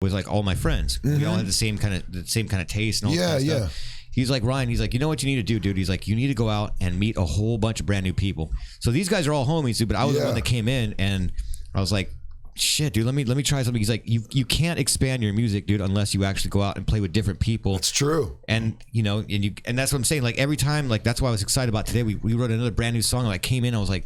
with like all my friends. We all had the same kind of taste and all that kind of stuff. He's like, Ryan, he's like, you know what you need to do, dude? He's like, you need to go out and meet a whole bunch of brand new people. So these guys are all homies, dude, but I was the one that came in and I was like, shit, dude, let me try something. He's like, you can't expand your music, dude, unless you actually go out and play with different people. It's true. And you know, and that's what I'm saying. Like every time, like that's why I was excited about today. We wrote another brand new song. And I came in, I was like,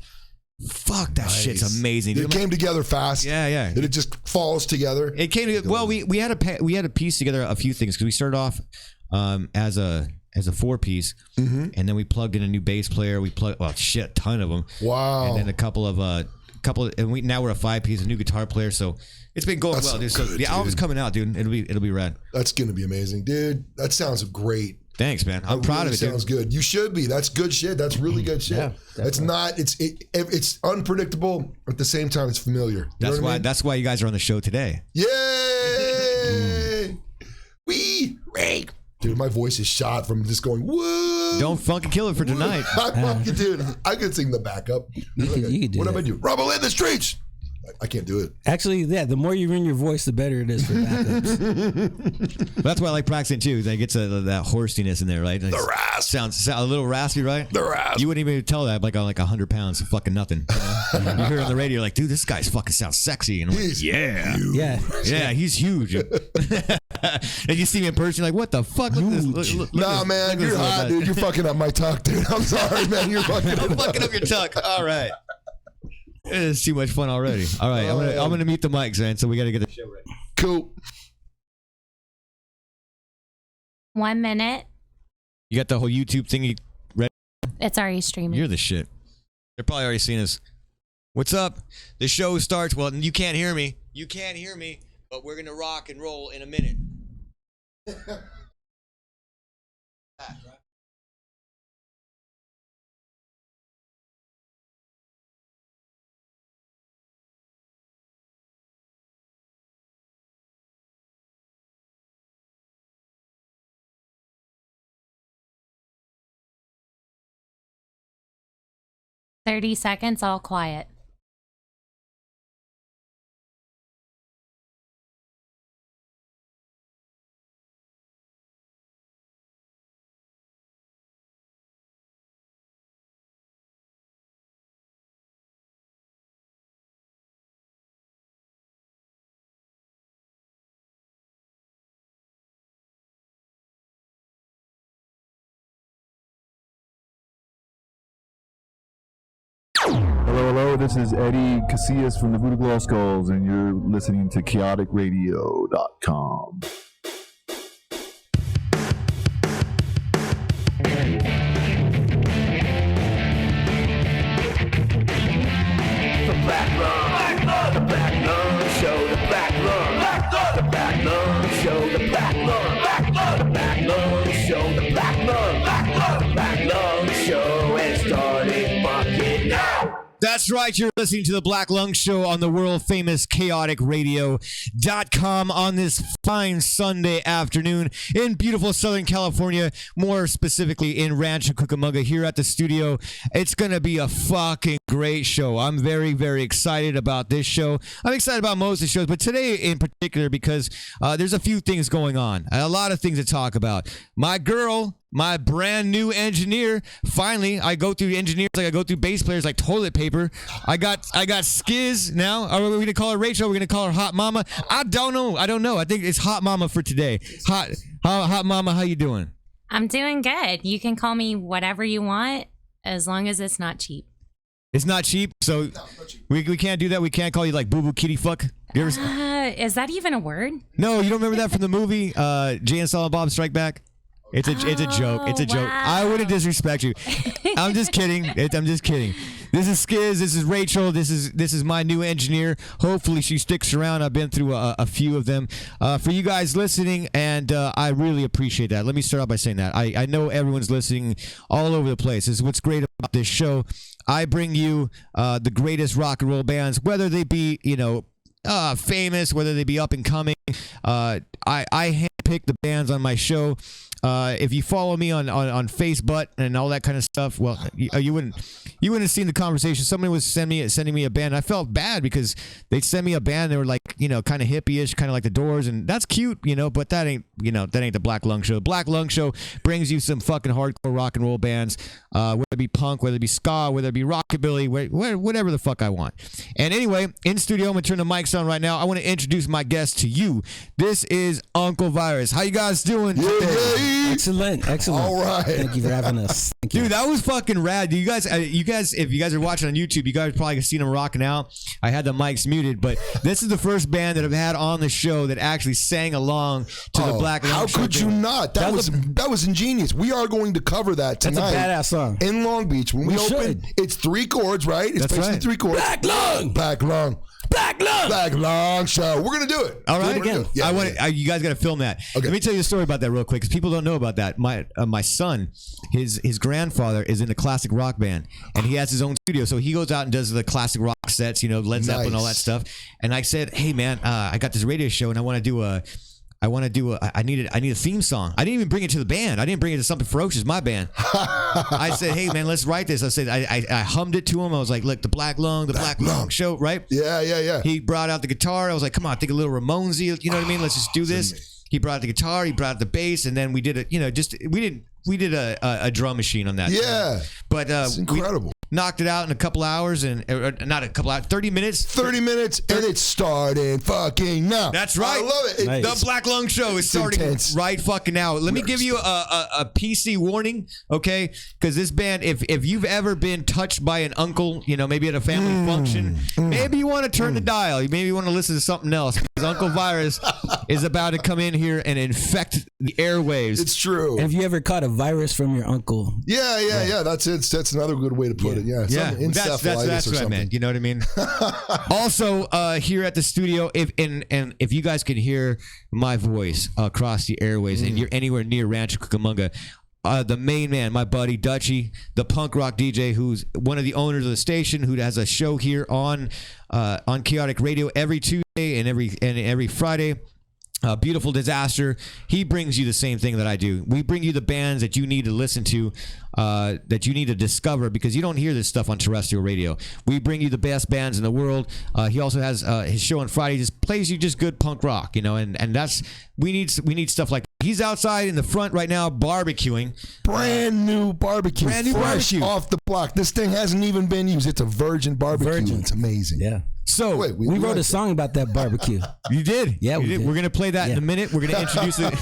fuck, that shit's amazing. It came together fast. Yeah. And it just falls together. It came together. Well, we had to piece together a few things because we started off as a 4-piece, and then we plugged in a new bass player. We plugged a ton of them. Wow. And then a couple of and now we're a 5-piece, a new guitar player. So it's been going well, dude. So the album's coming out, dude. It'll be rad. That's gonna be amazing, dude. That sounds great. Thanks, man. I'm proud of it. Sounds good. You should be. That's good shit. That's really good shit. Yeah, it's not. It's unpredictable. At the same time, it's familiar. That's why. I mean? That's why you guys are on the show today. Yay! We rank. Dude, my voice is shot from just going, whoa. Don't fucking kill it for tonight. Dude, I could sing the backup. You can do what am I do? Rumble in the streets. I can't do it. Actually, yeah, the more you run your voice, the better it is for backups. That's why I like practicing too. That gets that hoarsiness in there, right? Like, the rasp sounds a little raspy, right? The rasp. You wouldn't even tell that like on like 100 pounds of fucking nothing. You know? You hear it on the radio, you're like, dude, this guy's fucking sounds sexy, and I'm like, yeah, he's huge. And you see me in person, you're like, what the fuck? Look at this. Look man, you're hot, dude. You're fucking up my tuck, dude. I'm sorry, man. You're fucking up your tuck. All right. It's too much fun already. All right, I'm gonna mute the mics, man. So we got to get the show ready. Cool. 1 minute. You got the whole YouTube thingy ready? It's already streaming. You're the shit. They're probably already seen us. What's up? The show starts. Well, you can't hear me. You can't hear me, but we're gonna rock and roll in a minute. 30 seconds, all quiet. Hello, this is Eddie Casillas from the Voodoo Glow Skulls, and you're listening to chaoticradio.com. The Black Lung, the Black Lung Show, the Black Lung, the Black Lung Show, the Black Lung, the Black Lung Show, the Black Lung, the Black Lung Show, and starting fucking now. That's right. You're listening to the Black Lung Show on the world famous chaoticradio.com on this fine Sunday afternoon in beautiful Southern California, more specifically in Rancho Cucamonga here at the studio. It's going to be a fucking great show. I'm very, very excited about this show. I'm excited about most of the shows, but today in particular because there's a few things going on. A lot of things to talk about. My girl, my brand new engineer. Finally, I go through engineers like I go through bass players like toilet paper. I got Skiz now. Are we gonna call her Rachel? Are we gonna call her Hot Mama? I don't know. I think it's Hot Mama for today. Hot Mama, how you doing? I'm doing good. You can call me whatever you want as long as it's not cheap. It's not cheap, so we can't do that. We can't call you like Boo Boo Kitty Fuck. You ever... Is that even a word? No, you don't remember that from the movie Jay and Silent Bob Strike Back? It's a joke. It's a joke. I wouldn't disrespect you. I'm just kidding. I'm just kidding. This is Skiz. This is Rachel. This is my new engineer. Hopefully she sticks around. I've been through a few of them. For you guys listening, and I really appreciate that. Let me start off by saying that. I know everyone's listening all over the place. This is what's great about this show. I bring you the greatest rock and roll bands, whether they be, famous, whether they be up and coming. I handpick pick the bands on my show. If you follow me on Facebook and all that kind of stuff, well, you wouldn't have seen the conversation. Somebody was sending me a band. I felt bad because they'd send me a band. They were like, kind of hippie-ish, kind of like the Doors, and that's cute, but that ain't the Black Lung Show. Black Lung Show brings you some fucking hardcore rock and roll bands, whether it be punk, whether it be ska, whether it be rockabilly, whatever the fuck I want. And anyway, in studio, I'm gonna turn the mics on right now. I want to introduce my guest to you. This is Uncle Virus. How you guys doing today? Excellent. All right. Thank you for having us. Thank you. Dude, that was fucking rad. You guys, if you guys are watching on YouTube, you guys probably seen them rocking out. I had the mics muted, but this is the first band that I've had on the show that actually sang along to the Black Lung Show. How could you not? That was ingenious. We are going to cover that tonight. That's a badass song. In Long Beach. When we open, it's 3 chords, right? It's That's basically right. 3 chords. Black Lung. Black Lung. Black Lung. Black Lung Show. We're going to do it. All right, again. Yeah, you guys got to film that. Okay. Let me tell you a story about that real quick, because people don't know about that. My son, his grandfather is in a classic rock band, and he has his own studio. So he goes out and does the classic rock sets, Led Zeppelin and all that stuff. And I said, hey man, I got this radio show, and I need a theme song. I didn't even bring it to the band. I didn't bring it to Something Ferocious, my band. I said, hey man, let's write this. I said, I hummed it to him. I was like, look, the Black Lung Show, right? Yeah. He brought out the guitar. I was like, come on, think a little Ramonesy. You know what I mean? Let's just do this. He brought out the guitar. He brought out the bass, and then we did it. We did a drum machine on that. Yeah. But it's incredible. Knocked it out in a couple hours, and not a couple hours, 30 minutes. 30 minutes, and it's starting fucking now. That's right. I love it. Nice. The Black Lung Show is starting right fucking now. Let me give you a PC warning, okay? Because this band, if you've ever been touched by an uncle, maybe at a family function, maybe you want to turn the dial. Maybe you want to listen to something else. Because Uncle Virus is about to come in here and infect the airwaves. It's true. Have you ever caught a virus from your uncle? Yeah. That's it. That's another good way to put it. Yeah. That's what I meant. You know what I mean? Also, here at the studio, if you guys can hear my voice across the airways and you're anywhere near Rancho Cucamonga, the main man, my buddy Dutchie, the punk rock DJ, who's one of the owners of the station, who has a show here on Kaotic Radio every Tuesday and every Friday. Beautiful Disaster. He brings you the same thing that I do. We bring you the bands that you need to listen to, that you need to discover, because you don't hear this stuff on terrestrial radio. We bring you the best bands in the world. He also has his show on Friday. Just plays you just good punk rock, and that's we need stuff like that. He's outside in the front right now barbecuing. Brand new barbecue. Fresh barbecue off the block. This thing hasn't even been used. It's a virgin barbecue. It's amazing. Yeah. So we wrote a song about that barbecue. You did? Yeah, we did. We're gonna play that in a minute. We're gonna introduce it.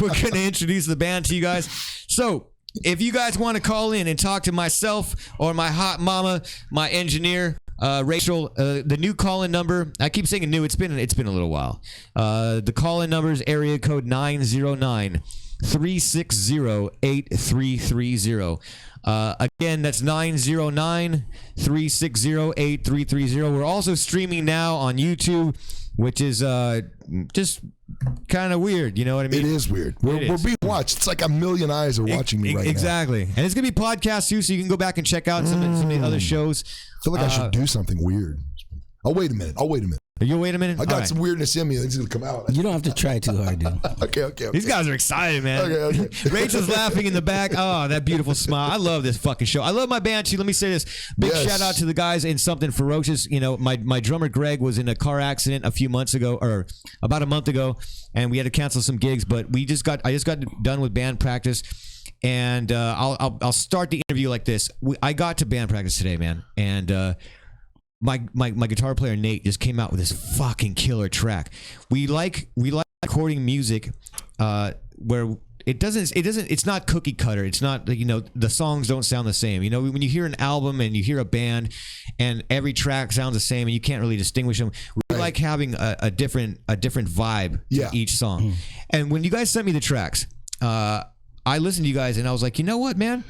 We're gonna introduce the band to you guys. So if you guys want to call in and talk to myself or my hot mama, my engineer, Rachel, the new call-in number, I keep saying new, it's been a little while. The call-in number is area code 909-360-8330. Again, that's 909-360-8330. We're also streaming now on YouTube, which is just kind of weird. You know what I mean? It is weird. We're being watched. It's like a million eyes are watching me right now. Exactly. And it's going to be podcast too, so you can go back and check out some of the other shows. I feel like I should do something weird. I'll wait a minute. You'll wait a minute? I got some weirdness in me. It's going to come out. You don't have to try too hard, dude. Okay. These guys are excited, man. Okay. Rachel's laughing in the back. Oh, that beautiful smile. I love this fucking show. I love my band too. Let me say this. Big shout out to the guys in Something Ferocious. My drummer Greg was in a car accident a few months ago, or about a month ago, and we had to cancel some gigs, but I just got done with band practice. And I'll start the interview like this. I got to band practice today, man, and my guitar player Nate just came out with this fucking killer track. We like recording music where it's not cookie cutter. It's not, the songs don't sound the same. When you hear an album and you hear a band and every track sounds the same and you can't really distinguish them. We like having a different vibe to each song. And when you guys sent me the tracks, I listened to you guys and I was like, you know what, man?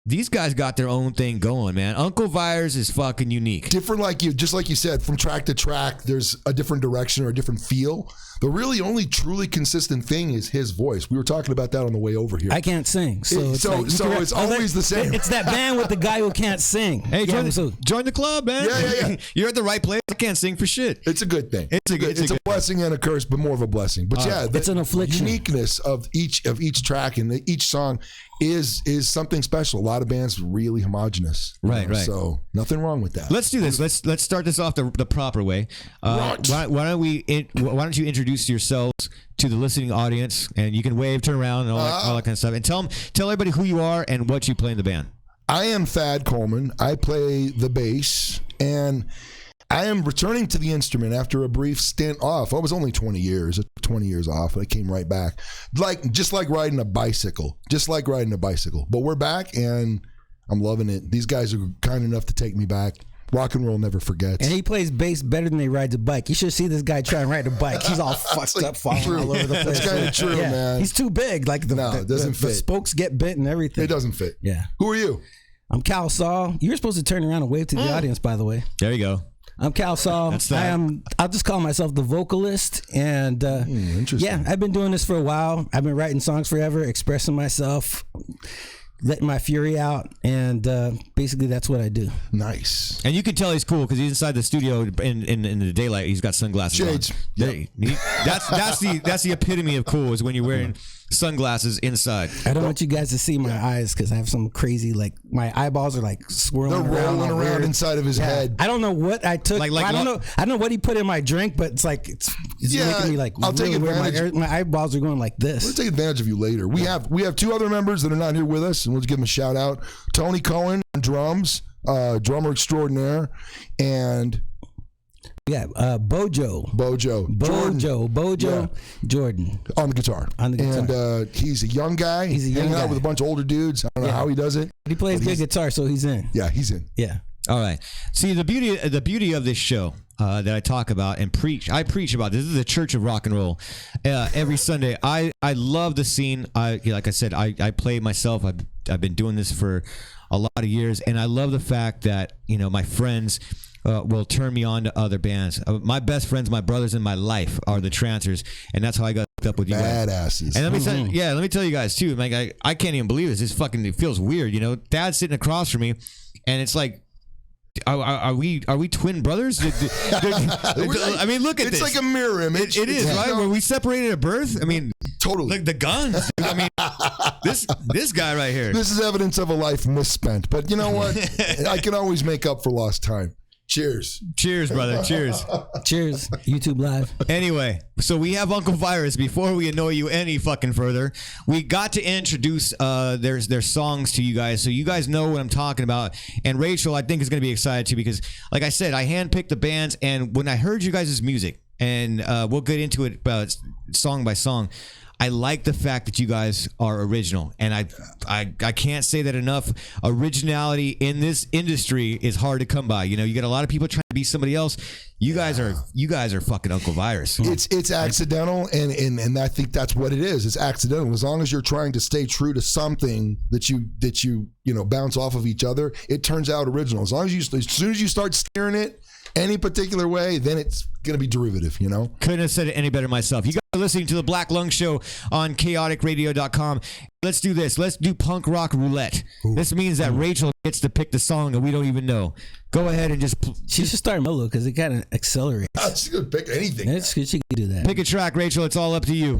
These guys got their own thing going, man. Uncle Virus is fucking unique. Different, just like you said, from track to track, there's a different direction or a different feel. The really only truly consistent thing is his voice. We were talking about that on the way over here. I can't sing, so it's it's always the same. It's that band with the guy who can't sing. Hey, join the club, man. Yeah. You're at the right place. I can't sing for shit. It's a good thing. It's a blessing and a curse, but more of a blessing. But it's an affliction. Uniqueness of each track and each song is something special. A lot of bands really homogenous. Right. So nothing wrong with that. Let's do this. Let's start this off the proper way. Why don't you introduce yourselves to the listening audience, and you can wave, turn around, and all that kind of stuff, and tell everybody who you are and what you play in the band. I am Thad Coleman. I play the bass, and I am returning to the instrument after a brief stint off. I was only 20 years. 20 years off. I came right back. Just like riding a bicycle. But we're back, and I'm loving it. These guys are kind enough to take me back. Rock and roll never forgets. And he plays bass better than he rides a bike. You should see this guy try and ride a bike. He's all fucked up, falling all over the place. That's kind of true, man. He's too big. Like it doesn't fit. The spokes get bent and everything. It doesn't fit. Yeah. Who are you? I'm Cal Saul. You were supposed to turn around and wave to the audience, by the way. There you go. I'm Cal Saul. I'll just call myself the vocalist. And interesting. Yeah, I've been doing this for a while. I've been writing songs forever, expressing myself, letting my fury out, and basically that's what I do. Nice. And you can tell he's cool because he's inside the studio in the daylight. He's got sunglasses Shades. on. Yep. That's the epitome of cool, is when you're wearing sunglasses inside. I don't want you guys to see my eyes because I have some crazy, like, my eyeballs are like swirling They're rolling around inside of his head. I don't know what I took. I don't know what he put in my drink, but it's like it's making me like I'll take advantage. My eyeballs are going like this. We'll take advantage of you later. We have two other members that are not here with us, and we'll give them a shout out. Tony Cohen on drums, drummer extraordinaire, and Bojo Jordan on the guitar. And he's a young guy. He's a young hanging guy out with a bunch of older dudes. I don't know how he does it. He plays good guitar, so he's in. Yeah, he's in. Yeah. All right. See, the beauty of this show that I talk about and preach about. This is the Church of Rock and Roll. Every Sunday, I love the scene. Like I said, I play myself. I've been doing this for a lot of years, and I love the fact that my friends will turn me on to other bands. My best friends, my brothers in my life, are the Trancers, and that's how I got hooked up with you guys. Badasses. And let me tell you guys too. Like I can't even believe this. It feels weird. Dad's sitting across from me, and it's like, are we twin brothers? I mean, look at this. It's like a mirror image. It is, right? Were we separated at birth? I mean, totally. Like the guns. I mean, this guy right here. This is evidence of a life misspent. But you know what? I can always make up for lost time. Cheers. Cheers, brother. Cheers. Cheers. YouTube Live. Anyway, so we have Uncle Virus. Before we annoy you any fucking further, we got to introduce their songs to you guys, so you guys know what I'm talking about. And Rachel, I think, is going to be excited too, because, like I said, I handpicked the bands, and when I heard you guys' music, and we'll get into it song by song, I like the fact that you guys are original, and I can't say that enough. Originality in this industry is hard to come by. You get a lot of people trying to be somebody else. You guys are fucking Uncle Virus. It's accidental, and I think that's what it is. It's accidental. As long as you're trying to stay true to something that you bounce off of each other, it turns out original. As soon as you start steering it any particular way, then it's gonna be derivative. Couldn't have said it any better myself. You guys are listening to the Black Lung Show on chaoticradio.com. Let's do this. Let's do punk rock roulette. Ooh. This means that Rachel gets to pick the song and we don't even know. Go ahead and just she should start mellow because it kind of accelerates. She could pick anything. She could do that. Pick a track, Rachel. It's all up to you.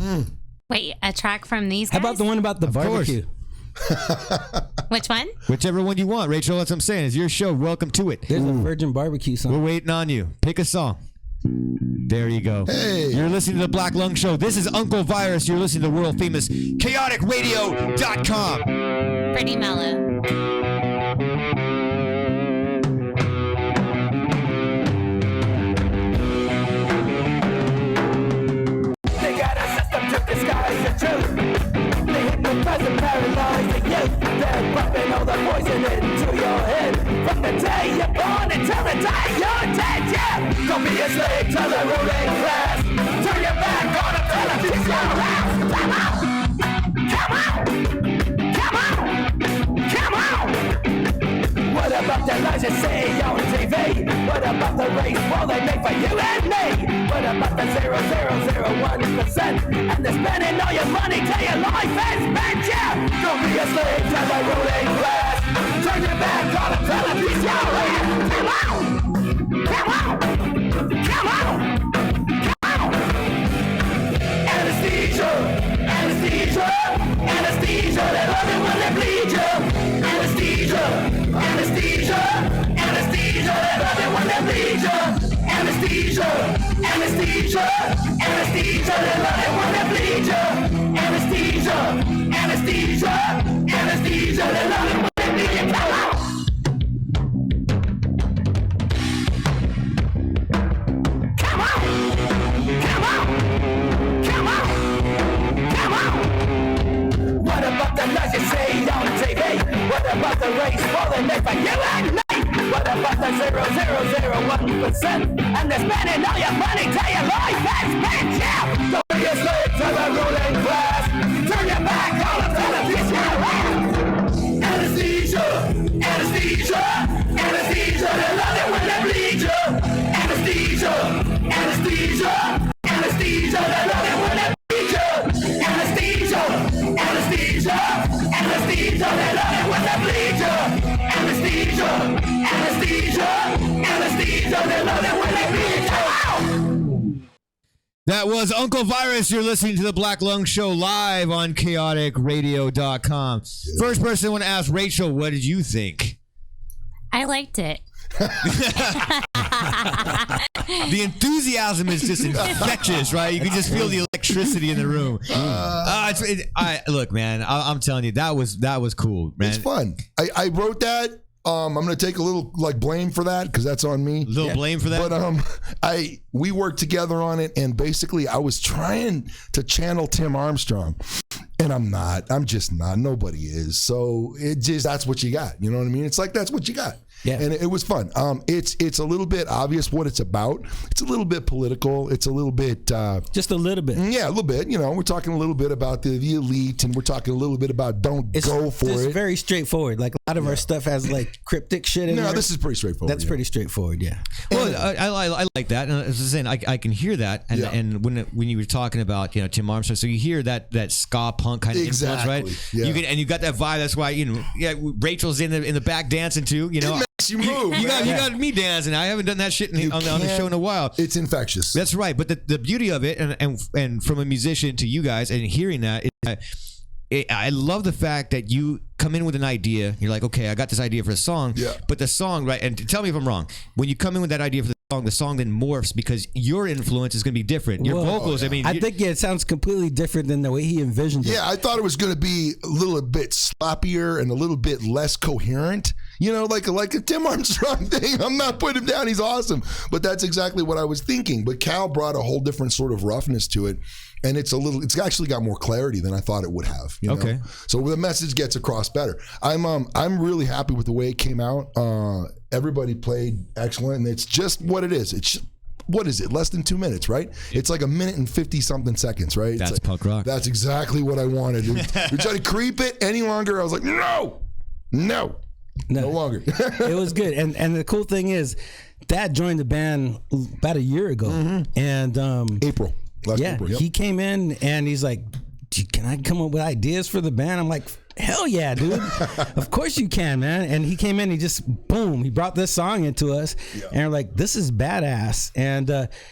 Wait, a track from these guys? How about the one about the barbecue? Which one? Whichever one you want, Rachel. That's what I'm saying. It's your show. Welcome to it. There's a Virgin Barbecue song. We're waiting on you. Pick a song. There you go. Hey. You're listening to the Black Lung Show. This is Uncle Virus. You're listening to the world famous chaoticradio.com. Pretty mellow. They got a system to disguise the truth. They hypnotize and paralyze the youth. They're pumping all the poison into your head. From the day you're born until the day you're dead, yeah. Don't be a slave to the ruling class. Turn your back on them, tell them to go out. Come on! Come on! Come on! Come on! What about the lies you say on TV? What about the race war they make for you and me? What about the 0001 spent, and they're spending all your money till your life is spent, yeah. Don't be a slave to the ruling class. Turn your back on them, tell them he's your land. Come on! Come on! Come on! Come on! Anesthesia! Anesthesia! Anesthesia! They love it when they bleed you. Anesthesia! Anesthesia! Anesthesia! They love it when they bleed you. Anesthesia! Anesthesia! Anesthesia! They love it when they bleed you. Anesthesia! Anesthesia! Anesthesia! They love it when they bleed you. Come on! Come on! Come on! Come on! Come on! What about the lies you say on TV? What about the race falling if you and me? What about the 0.001%? And they're spending all your money till your life has spent, yeah! Don't be a slave to the ruling class. Turn your back on them, tell them this your land. Anesthesia! Anesthesia! Anesthesia! They love it when they bleed you. Anesthesia! Anesthesia! Anesthesia! They love it when they bleed you. Anesthesia! Anesthesia! Anesthesia! They love it when they bleed you. Anesthesia! Anesthesia! Anesthesia! They love it when they bleed you. That was Uncle Virus. You're listening to the Black Lung Show live on chaoticradio.com. First person I want to ask Rachel, what did you think? I liked it. The enthusiasm is just infectious, right? You can just feel the electricity in the room. Look, man, I'm telling you, that was cool, man. It's fun. I wrote that. I'm gonna take a little blame for that because that's on me. Blame for that. But we worked together on it, and basically I was trying to channel Tim Armstrong, and I'm not. I'm just not. Nobody is. So that's what you got. You know what I mean? It's like that's what you got. Yeah. And it was fun. It's a little bit obvious what it's about. It's a little bit political. It's a little bit just a little bit. Yeah, a little bit. You know, we're talking a little bit about the elite, and we're talking a little bit about go for it. It's very straightforward. Like a lot of our stuff has like cryptic shit in there. No, this is pretty straightforward. That's pretty straightforward, yeah. Well, I like that. And as I was saying, I can hear that. And when you were talking about Tim Armstrong, so you hear that ska punk kind of influence, right? Yeah. You got that vibe. That's why Rachel's in the back dancing too. It makes you move. You got me dancing. I haven't done that shit on the show in a while. It's infectious. That's right. But the beauty of it, and from a musician to you guys, and hearing that, I love the fact that you come in with an idea. You're like, okay, I got this idea for a song. Yeah. But the song, right? And tell me if I'm wrong. When you come in with that idea for the song then morphs because your influence is going to be different. Your vocals, I think it sounds completely different than the way he envisioned it. Yeah, I thought it was going to be a little bit sloppier and a little bit less coherent. You know, like a Tim Armstrong thing. I'm not putting him down. He's awesome. But that's exactly what I was thinking. But Cal brought a whole different sort of roughness to it. And it's actually got more clarity than I thought it would have. You know? Okay. So the message gets across better. I'm really happy with the way it came out. Everybody played excellent, and it's just what it is. It's what is it? Less than 2 minutes, right? It's like a minute and 50 something seconds, right? That's punk rock. That's exactly what I wanted. We tried to creep it any longer. I was like, no longer. It was good, and the cool thing is, Dad joined the band about a year ago, and April. April, he came in and he's like, can I come up with ideas for the band? I'm like, hell yeah, dude. Of course you can, man. And he came in, he brought this song into us, and we're like, this is badass. And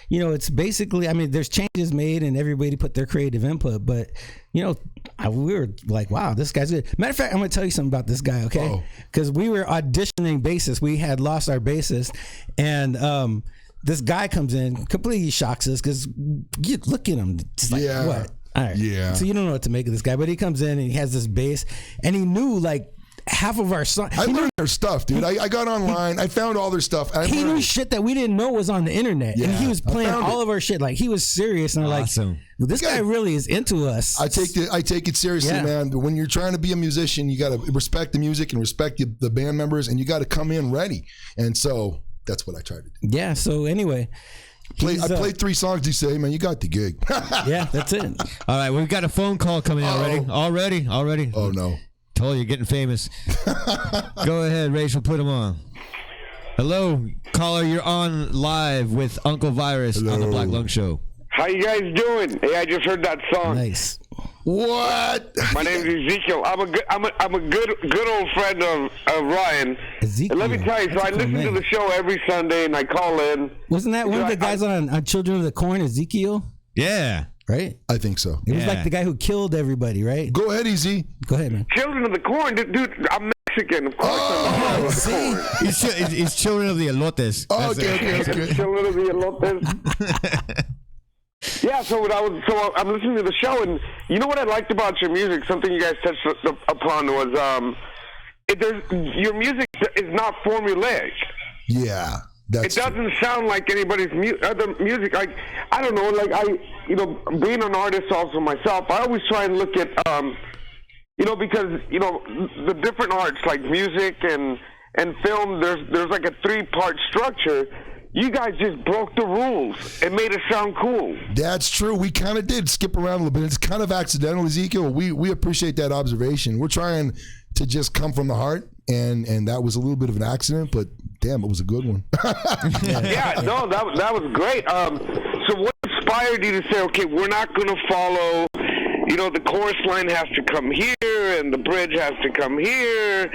it's basically, there's changes made and everybody put their creative input, but we were like, wow, this guy's good. Matter of fact, I'm gonna tell you something about this guy, okay? Because we were auditioning bassists. We had lost our bassist, and this guy comes in, completely shocks us because you look at him, it's like, what? All right. Yeah. So you don't know what to make of this guy, but he comes in and he has this bass, and he knew like half of our songs. I learned their stuff, dude. I got online. I found all their stuff. He knew shit that we didn't know was on the internet, and he was playing all of our shit. Like he was serious, and awesome. Like, well, this guy really is into us. I take it seriously, man. When you're trying to be a musician, you got to respect the music and respect the band members, and you got to come in ready. And so that's what I tried to do. Yeah. So anyway. I played 3 songs. You say, man, you got the gig. Yeah, that's it. All right, we've got a phone call coming out already. Oh no! Told you, you're getting famous. Go ahead, Rachel, put him on. Hello, caller. You're on live with Uncle Virus on the Black Lung Show. How you guys doing? Hey, I just heard that song. Nice. What? My name is Ezekiel. I'm a good old friend of Ryan. Ezekiel. And let me tell you, so I listen to the show every Sunday, and I call in. Wasn't that one of the guys on Children of the Corn, Ezekiel? Yeah. Right? I think so. It was like the guy who killed everybody, right? Go ahead, Easy. Go ahead, man. Children of the Corn, dude. I'm Mexican, of course. I'm Children of the Corn. He's children of the elotes. Oh, okay. Children of the elotes. Yeah, so I'm listening to the show, and you know what I liked about your music? Something you guys touched upon was your music is not formulaic. Yeah, it doesn't sound like anybody's other music. Like, I don't know, like being an artist also myself, I always try and look at because the different arts like music and film. There's like a 3-part structure. You guys just broke the rules and made it sound cool. That's true. We kind of did skip around a little bit. It's kind of accidental, Ezekiel. We appreciate that observation. We're trying to just come from the heart, and that was a little bit of an accident, but damn, it was a good one. Yeah, no, that was great. So what inspired you to say, okay, we're not going to follow, the chorus line has to come here and the bridge has to come here,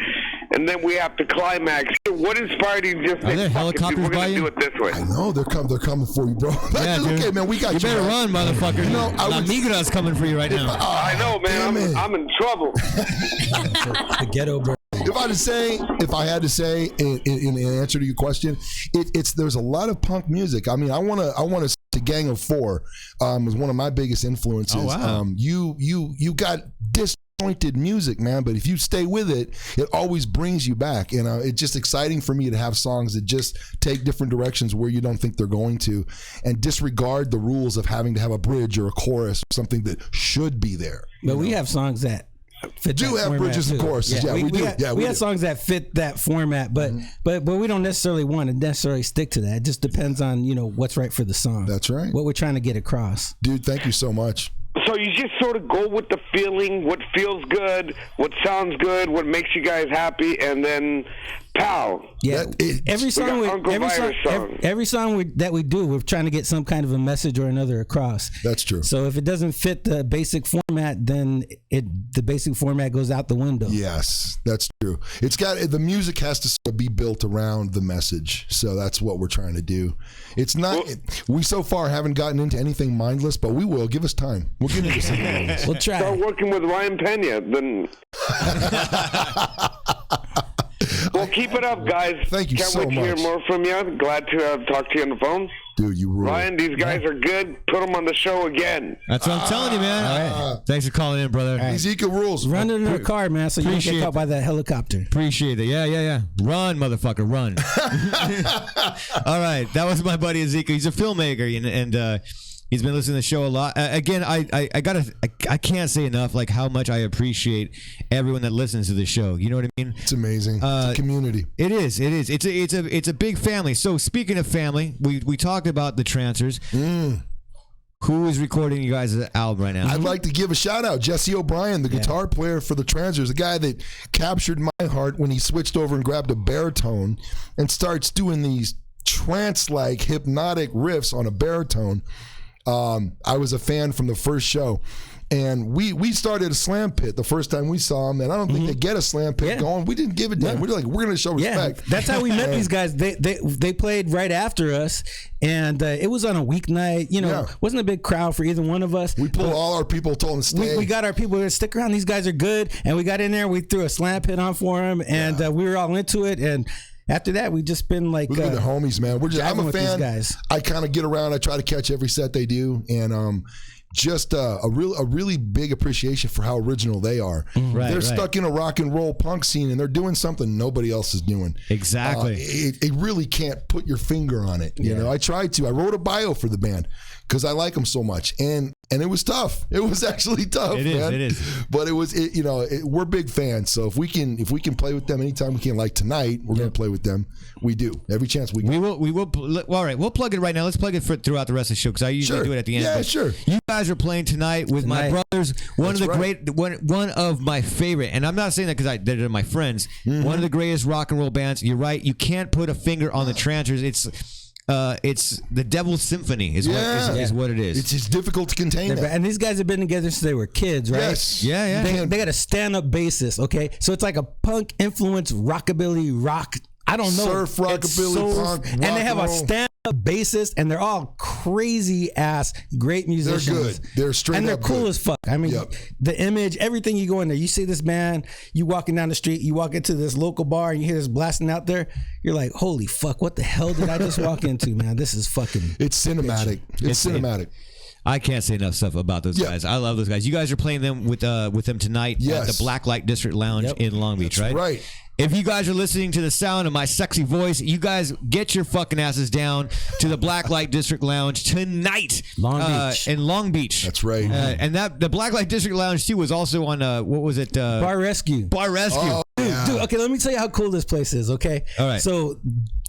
and then we have to climax. What inspired you to just say, helicopters we're going to do by it this way? I know they're coming for you, bro. Yeah, okay, man, we got you. You better run, motherfucker. La Migra's coming for you right now. I know, man. I'm in trouble. The ghetto bro. If I had to say in answer to your question, there's a lot of punk music. I mean, I want to the Gang of Four was one of my biggest influences. Oh, wow. You got disjointed music, man, but if you stay with it, it always brings you back. And it's just exciting for me to have songs that just take different directions where you don't think they're going to, and disregard the rules of having to have a bridge or a chorus or something that should be there. But we have songs that fit do that have bridges too. and choruses. Yeah, we do. We have songs that fit that format, but we don't necessarily want to necessarily stick to that. It just depends on what's right for the song. That's right. What we're trying to get across. Dude, thank you so much. So you just sort of go with the feeling, what feels good, what sounds good, what makes you guys happy, and then pow. Yeah, every song that we do, we're trying to get some kind of a message or another across. That's true. So if it doesn't fit the basic format, then the basic format goes out the window. Yes, that's true. The music has to sort of be built around the message. So that's what we're trying to do. It's not. We so far haven't gotten into anything mindless, but we will. Give us time. We'll get into something else. We'll try. Start working with Ryan Pena, then. Well, keep it up, guys. Thank you Can't so wait to hear much. more from you. Glad to talk to you on the phone. Dude, you rule. Ryan, these guys are good. Put them on the show again. That's what I'm telling you, man. All right. Thanks for calling in, brother. Ezekiel rules. Run in the car, man, so you don't get caught by that helicopter. Appreciate it. Yeah. Run, motherfucker, run. All right. That was my buddy Ezekiel. He's a filmmaker, and he's been listening to the show a lot. Again, I can't say enough like how much I appreciate everyone that listens to the show. You know what I mean? It's amazing. It's a community. It is. It's a big family. So speaking of family, we talked about the Trancers. Who is recording you guys' album right now? I'd like to give a shout out, Jesse O'Brien, the guitar player for the Trancers, the guy that captured my heart when he switched over and grabbed a baritone and starts doing these trance-like hypnotic riffs on a baritone. I was a fan from the first show, and we started a slam pit the first time we saw him, and I don't think they get a slam pit going. We didn't give a damn. We're like, we're going to show respect. That's how we met these guys. They played right after us, and it was on a weeknight. Wasn't a big crowd for either one of us. We pulled all our people, told them to stay. We got our people to stick around. These guys are good, and we got in there. We threw a slam pit on for them, and we were all into it, and after that, we've just been like... We've been the homies, man. I'm a fan. Guys. I kind of get around. I try to catch every set they do. And just a really big appreciation for how original they are. They're stuck in a rock and roll punk scene, and they're doing something nobody else is doing. Exactly. It really can't put your finger on it. You know, I tried to. I wrote a bio for the band because I like them so much. And it was tough. It was actually tough. It is. But we're big fans. So if we can play with them anytime we can, like tonight, we're going to play with them. We do every chance we can. We will. All right, we'll plug it right now. Let's plug it throughout the rest of the show because I usually do it at the end. Yeah, sure. You guys are playing tonight with my brothers. One of my favorite, and I'm not saying that because they're my friends. One of the greatest rock and roll bands. You're right. You can't put a finger on the Trancers. It's it's the Devil's Symphony is what it is. It's just difficult to contain that. And these guys have been together since they were kids, right? Yes. Yeah. They got a stand-up bassist, okay? So it's like a punk influence rockabilly rock. I don't know. Surf, rockabilly, punk, and they have rock a and roll. stand-up bassist, and they're all crazy ass great musicians. They're good. They're straight and they're up cool good. as fuck. I mean, Yep. the image, everything you go in there, you see this band, you walking down the street, you walk into this local bar, and you hear this blasting out there. You're like, holy fuck, what the hell did I just walk into, man? This is fucking. It's cinematic. It's cinematic. I can't say enough stuff about those guys. I love those guys. You guys are playing them with them tonight at the Blacklight District Lounge in Long Beach, right? Right. If you guys are listening to the sound of my sexy voice, you guys get your fucking asses down to the Blacklight District Lounge tonight, in Long Beach. That's right. And the Blacklight District Lounge too was also on what was it? Bar Rescue. Bar Rescue. Oh, Dude, okay, let me tell you how cool this place is, okay? All right. So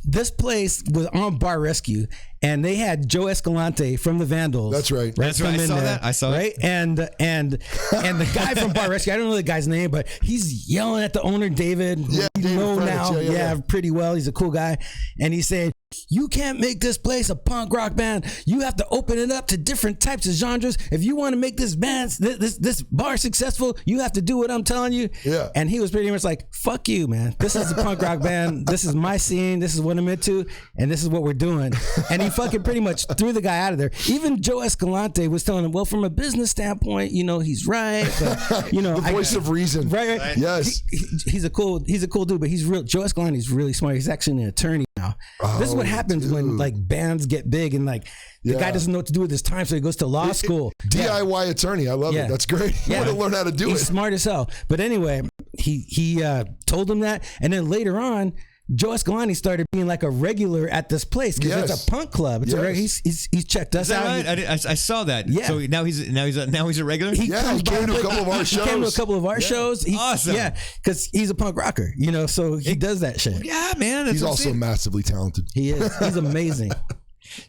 this place was on Bar Rescue, and they had Joe Escalante from the Vandals. That's right. That's right. I saw right? it. And the guy from Bar Rescue, I don't know the guy's name, but he's yelling at the owner, David. Yeah, you David know Fredich, now, yeah. pretty well. He's a cool guy, and he said, "You can't make this place a punk rock band. You have to open it up to different types of genres. If you want to make this band, this bar successful, you have to do what I'm telling you." Yeah. And he was pretty much like, "Fuck you, man. This is a punk rock band. This is my scene. This is what I'm into, and this is what we're doing." And he fucking pretty much threw the guy out of there. Even Joe Escalante was telling him, "Well, from a business standpoint, he's right, but the voice of reason." Right. Yes. He's a cool dude, but he's real. Joe Escalante's really smart. He's actually an attorney now. This is what happens when like bands get big and like the guy doesn't know what to do with his time, so he goes to law school. DIY attorney. I love it. That's great. You want to learn how to do He's it. smart as hell. But anyway, he told him that, and then later on, Joe Escalante started being like a regular at this place because it's a punk club. It's he's checked us Is that out. right? I saw that. Yeah. So now he's a regular. He He came to a couple of our shows. He came to a couple of our shows. Awesome. Yeah, because he's a punk rocker, so he does that shit. Yeah, man. That's He's what I'm also saying. massively talented. He is. He's amazing.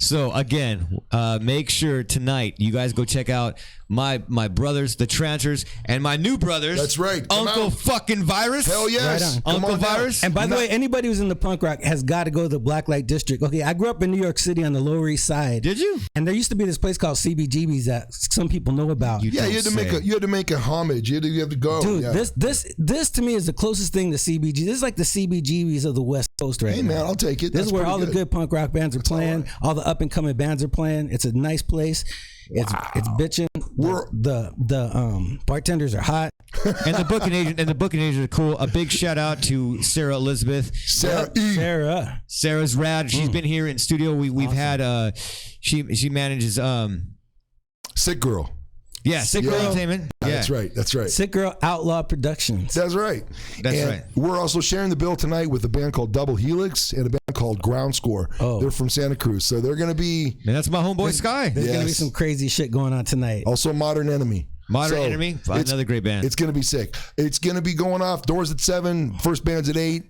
So again, make sure tonight you guys go check out my brothers, the Trancers, and my new brothers. That's right. Come Uncle out. fucking Virus. Hell yes. Right Come Uncle on down. Virus. And by the way, anybody who's in the punk rock has got to go to the Blacklight District. Okay, I grew up in New York City on the Lower East Side. Did you? And there used to be this place called CBGB's that some people know about. Yeah, you had to make a homage. You had to go. Dude, yeah. this to me is the closest thing to CBG. This is like the CBGBs of the West Coast right Hey now. man, I'll take it. This That's is where pretty all the good punk rock bands are playing. All the up and coming bands are playing. It's a nice place. It's bitching. The bartenders are hot. And the booking agent are cool. A big shout out to Sarah Elizabeth. Sarah's rad. She's been here in studio. We've had she manages Sick Girl. Yeah, Sick Girl Entertainment. Yeah. That's right. Sick Girl Outlaw Productions. That's right. That's right. We're also sharing the bill tonight with a band called Double Helix and a band called Ground Score. Oh. They're from Santa Cruz. So they're going to be... And that's my homeboy Sky. There's going to be some crazy shit going on tonight. Also Modern Enemy. Modern Enemy, another great band. It's going to be sick. It's going to be going off. Doors at 7. First band's at 8.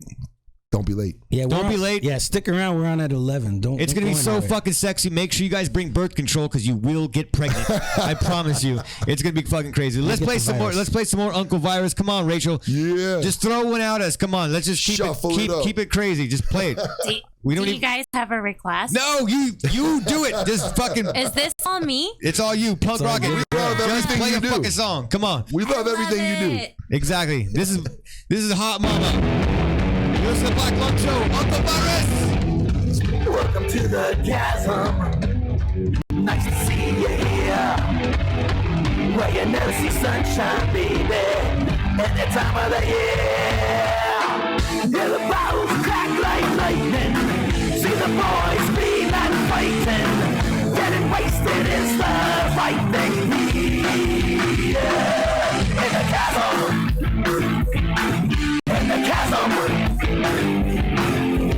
Don't be late. Yeah, Don't be late. Yeah, stick around. We're on at 11. It's going to be so fucking sexy. Make sure you guys bring birth control because you will get pregnant. I promise you. It's going to be fucking crazy. Let's play some more. Let's play some more Uncle Virus. Come on, Rachel. Yeah. Just throw one out at us. Come on. Let's just keep it crazy. Just play it. Do you guys have a request? No, you do it. Just fucking. Is this all me? It's all you. Punk rocket. We love Just everything play you a do. fucking song. Come on. We love everything you do. Exactly. This is Hot Mama. This is the Black Lung Show. Uncle Virus. Welcome to the chasm. Nice to see you here. Where you never see sunshine, baby. Any time of the year. Yeah, the bottles crack like lightning. See the boys scream and fighting. Getting wasted is the right thing. Yeah. In the chasm. In the chasm.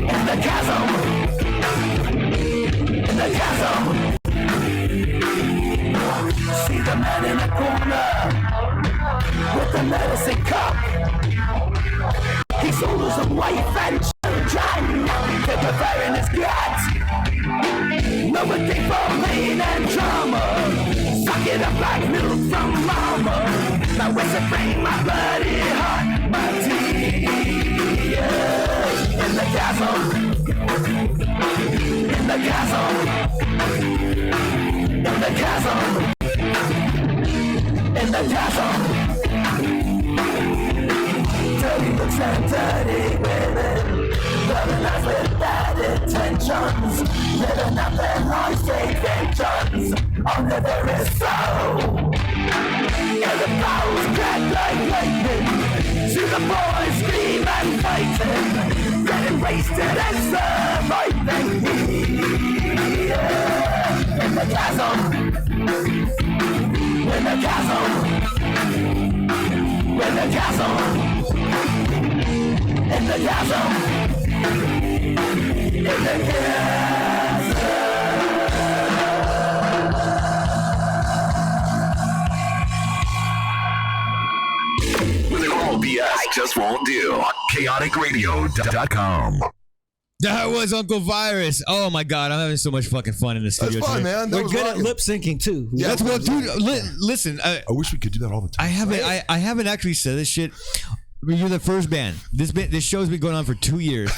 In the chasm. In the chasm. See the man in the corner with the medicine cup. He's gonna lose a wife and children. They're preparing his guts. No escape from pain and trauma. Suck it up like milk from mama. Now where's the brain, my bloody heart, my tears. In the chasm. In the chasm. In the chasm. In the chasm. Dirty looks and dirty women, loving us with bad intentions, living up their lives, take vengeance on the very soul. And the bows crack like lightning, see the boys scream and fighting, getting wasted and surviving here in the chasm. In the chasm. In the chasm. In the chasm. In the All BS just won't do. ChaoticRadio.com. That was Uncle Virus. Oh my God, I'm having so much fucking fun in the studio. That's fun, today. man. That We're was good rocking. at lip syncing too. Yeah, That's what, dude. Listen, I wish we could do that all the time. I haven't. I haven't actually said this shit. You're the first band. This show's been going on for 2 years.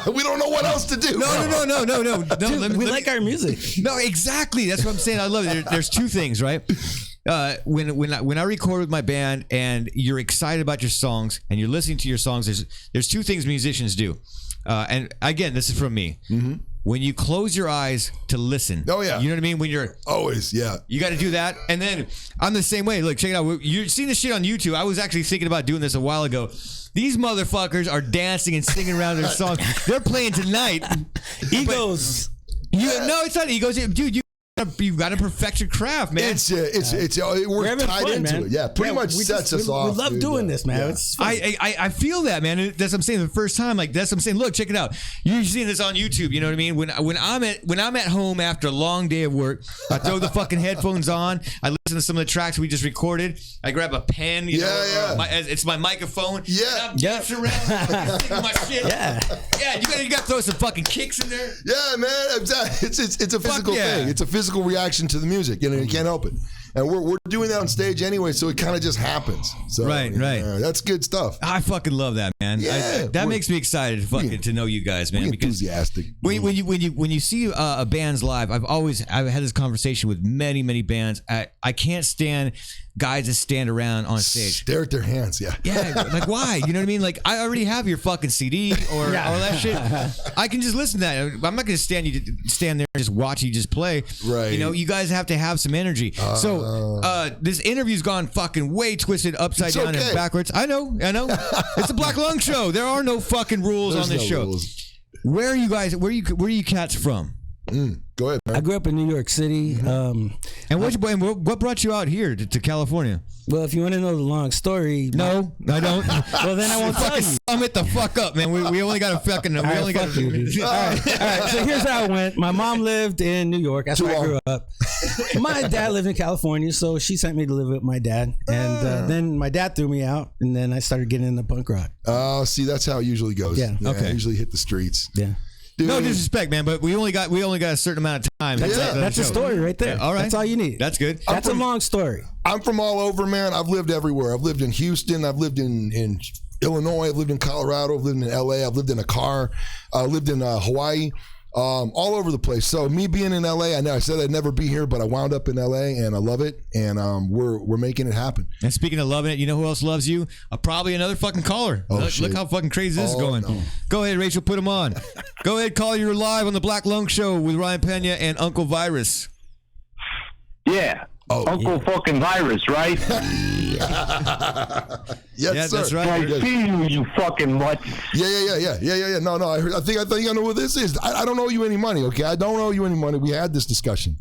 We don't know what else to do. No. Dude, we like our music. No, exactly. That's what I'm saying. I love it. There's two things, right? When I record with my band and you're excited about your songs and you're listening to your songs, there's two things musicians do. And again, this is from me. Mm-hmm. When you close your eyes to listen. Oh, yeah. You know what I mean? When you're always, yeah. You got to do that. And then I'm the same way. Look, check it out. You're seeing this shit on YouTube. I was actually thinking about doing this a while ago. These motherfuckers are dancing and singing around their songs. They're playing tonight. Egos. No, it's not egos. Dude, you've got to perfect your craft, man. We're tied fun, into man. it. Yeah, pretty much sets us off. We love dude. doing this, man. Yeah. It's fun. I feel that, man. That's what I'm saying. The first time, like that's what I'm saying. Look, check it out. You're seeing this on YouTube. You know what I mean? When I'm at home after a long day of work, I throw the fucking headphones on. I listen to some of the tracks we just recorded. I grab a pen. You know, it's my microphone. Yeah, and I'm dancing around, singing my shit. Yeah. You got to throw some fucking kicks in there. Yeah, man. It's a physical thing. It's a physical reaction to the music. You know, you can't help it. And we're doing that on stage anyway, so it kind of just happens. So, right. That's good stuff. I fucking love that, man. Yeah, that makes me excited to know you guys, man. Because enthusiastic. when you see a band's live, I've had this conversation with many bands. I can't stand guys that stand around on stage. Stare at their hands, yeah. Yeah, like why? You know what I mean? Like I already have your fucking CD or all that shit. I can just listen to that. I'm not going to stand there and just watch you just play. Right. You know, you guys have to have some energy. So this interview's gone fucking way twisted, upside down and backwards. I know. It's a Black Lung show. There are no fucking rules on this show. Rules. Where are you guys? Where are you cats from? Go ahead, man. I grew up in New York City. And what brought you out here to California? Well, if you want to know the long story, No, I don't. well then I won't tell you. Sum it the fuck up, man. We only got a fucking. All right, fuck you, dude. All right. So here's how it went. My mom lived in New York. That's where I grew up. My dad lived in California, so she sent me to live with my dad. And then my dad threw me out, and then I started getting into punk rock. Oh, see, that's how it usually goes. Yeah. Okay. I usually hit the streets. Yeah. Dude. No disrespect, man, but we only got a certain amount of time. That's a story right there. Yeah, all right. That's all you need. That's good. That's a long story. I'm from all over, man. I've lived everywhere. I've lived in Houston. I've lived in Illinois. I've lived in Colorado. I've lived in LA. I've lived in a car. I lived in Hawaii. All over the place. So me being in LA, I said I'd never be here, but I wound up in LA and I love it. And we're making it happen. And speaking of loving it, you know who else loves you? Probably another fucking caller. Look how fucking crazy this is going. No. Go ahead, Rachel, put him on. Go ahead, call. You're live on the Black Lung Show with Ryan Pena and Uncle Virus. Yeah. Uncle fucking Virus, right? Yes, sir. That's right. I see you fucking mutt. Yeah. No. I think I know what this is. I don't owe you any money, okay? I don't owe you any money. We had this discussion.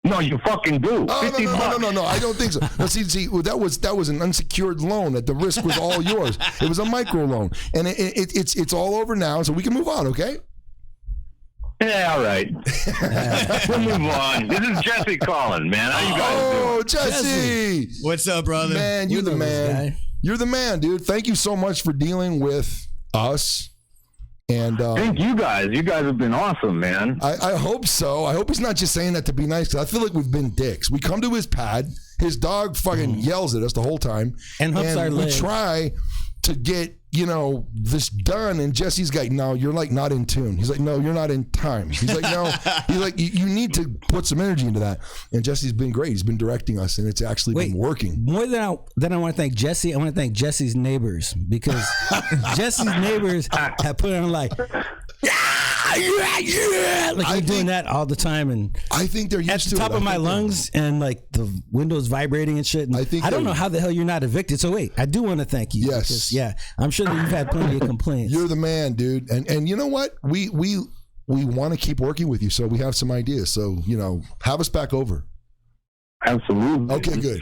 No, you fucking do. Oh, no. I don't think so. No, see, that was an unsecured loan. That the risk was all yours. It was a micro loan, and it's all over now, so we can move on, okay? Yeah, all right. We'll move on. This is Jesse calling, man. How you guys doing? Oh, Jesse. What's up, brother? Man, you're the man. You're the man, dude. Thank you so much for dealing with us. And thank you guys. You guys have been awesome, man. I hope so. I hope he's not just saying that to be nice, because I feel like we've been dicks. We come to his pad. His dog fucking yells at us the whole time. And hooks our leg. We try to get, this done. And Jesse's like, no, you're like not in tune. He's like, no, you're not in time. He's like, no, he's like, you need to put some energy into that. And Jesse's been great. He's been directing us, and it's actually been working. More than I want to thank Jesse, I want to thank Jesse's neighbors, because Jesse's neighbors have put on like, like I'm doing that all the time, and I think they're used at to the top it. of my lungs, and like the windows vibrating and shit. And I don't know how the hell you're not evicted. So wait, I do want to thank you. Yes, because, I'm sure that you've had plenty of complaints. You're the man, dude. And you know what? We want to keep working with you, so we have some ideas. So have us back over. Absolutely. Okay, good.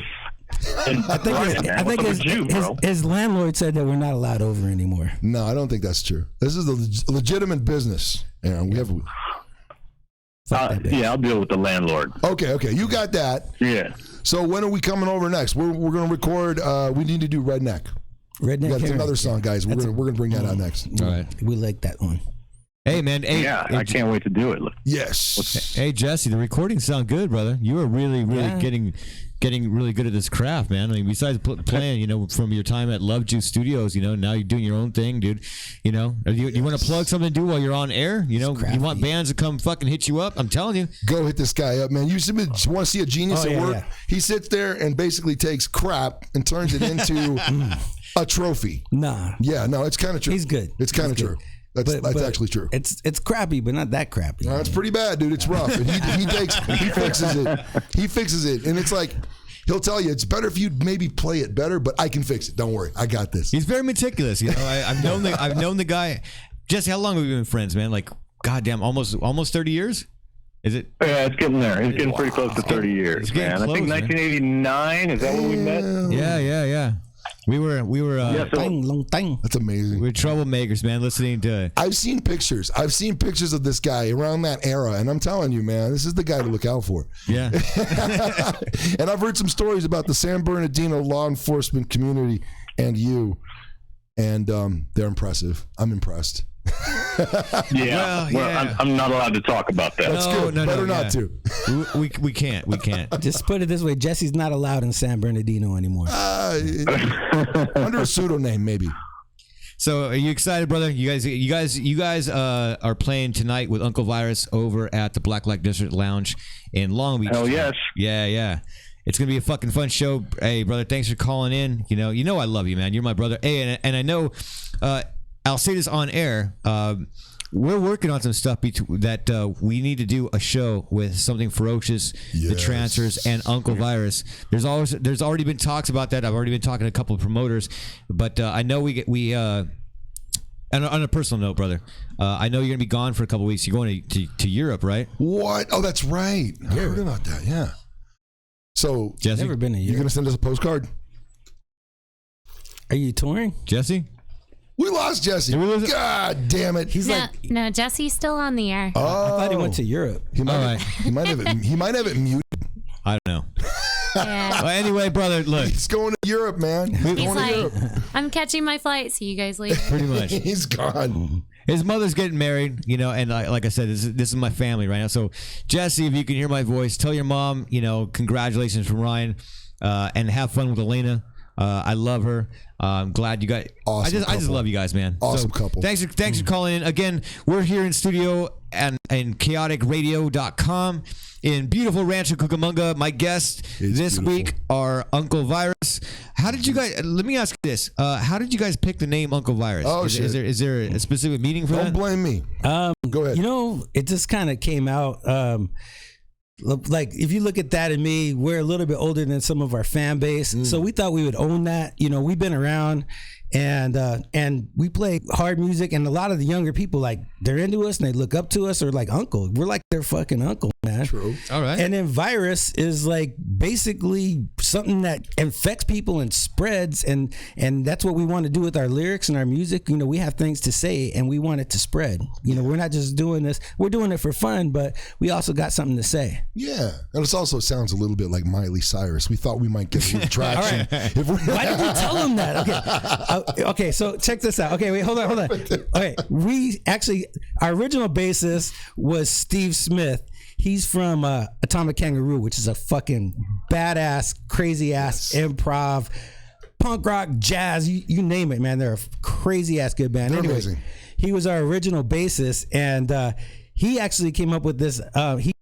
I think his landlord said that we're not allowed over anymore. No, I don't think that's true. This is a legitimate business, and we have. I'll deal with the landlord. Okay, you got that. Yeah. So when are we coming over next? We're going to record. We need to do Redneck. Redneck. That's another song, guys. We're going to bring that out next. All right. We like that one. Hey, man. Hey, I can't wait to do it. Yes. Hey, Jesse, the recordings sound good, brother. You are really getting really good at this craft, man. I mean, besides playing, from your time at Love Juice Studios, now you're doing your own thing, dude. You want to plug something to do while you're on air? You want bands to come fucking hit you up? I'm telling you. Go hit this guy up, man. You want to see a genius at work? Yeah. He sits there and basically takes crap and turns it into a trophy. Nah. Yeah, no, it's kind of true. He's good. It's kind of true. That's actually true. It's crappy, but not that crappy. No, it's pretty bad, dude. It's rough. And he fixes it. He fixes it, and it's like he'll tell you it's better if you maybe play it better, but I can fix it. Don't worry, I got this. He's very meticulous. I've known the guy. Jesse, how long have we been friends, man? Like, goddamn, almost 30 years. Is it? Yeah, it's getting there. It's getting pretty close to 30 years, man. I think 1989. Is that when we met? Yeah. We were long time. That's amazing. We're troublemakers, man. Listening to. I've seen pictures of this guy around that era, and I'm telling you, man, this is the guy to look out for. Yeah. And I've heard some stories about the San Bernardino law enforcement community and you, and they're impressive. I'm impressed. I'm not allowed to talk about that. That's good. Better not to. We can't. Just put it this way: Jesse's not allowed in San Bernardino anymore. Under a pseudonym, maybe. So, are you excited, brother? You guys are playing tonight with Uncle Virus over at the Black Light District Lounge in Long Beach. Oh yes. Yeah. It's gonna be a fucking fun show. Hey, brother, thanks for calling in. You know I love you, man. You're my brother. Hey, and I know. I'll say this on air. We're working on some stuff that we need to do a show with Something Ferocious, the Trancers, and Uncle Virus. There's already been talks about that. I've already been talking to a couple of promoters, but I know we on a personal note, brother. I know you're gonna be gone for a couple of weeks. You're going to Europe, right? What? Oh, that's right. I heard about that. Yeah. So, Jesse, never been to Europe. You're gonna send us a postcard? Are you touring, Jesse? We lost Jesse. God damn it! He's no, Jesse's still on the air. Oh, I thought he went to Europe. He might have it muted. I don't know. Yeah. Well, anyway, brother, look. He's going to Europe, man. He's like, I'm catching my flight. See you guys later. Pretty much. He's gone. His mother's getting married, and like I said, this is my family right now. So, Jesse, if you can hear my voice, tell your mom, congratulations from Ryan, and have fun with Elena. I love her. I'm glad you guys. Awesome. I just love you guys, man. Awesome couple. Thanks for calling in again. We're here in studio and chaoticradio.com in beautiful Rancho Cucamonga. My guests this week are Uncle Virus. How did you guys? Let me ask you this: how did you guys pick the name Uncle Virus? Oh, is there a specific meaning for that? Don't blame me. Go ahead. It just kind of came out. Like if you look at that and me, we're a little bit older than some of our fan base, so we thought we would own that. We've been around, and we play hard music, and a lot of the younger people, like, they're into us and they look up to us, or like uncle. We're like their fucking uncle, man. True. All right. And then Virus is like basically something that infects people and spreads, and that's what we want to do with our lyrics and our music. We have things to say and we want it to spread. We're not just doing this, we're doing it for fun, but we also got something to say. Yeah. And it also sounds a little bit like Miley Cyrus. We thought we might get a little traction. Why did you tell him that? Okay, so check this out. Okay, wait, hold on. Okay, our original bassist was Steve Smith. He's from Atomic Kangaroo, which is a fucking badass, crazy ass improv punk rock, jazz, you name it, man. They're a crazy ass good band. They're Anyway, amazing. he was our original bassist, and he actually came up with this.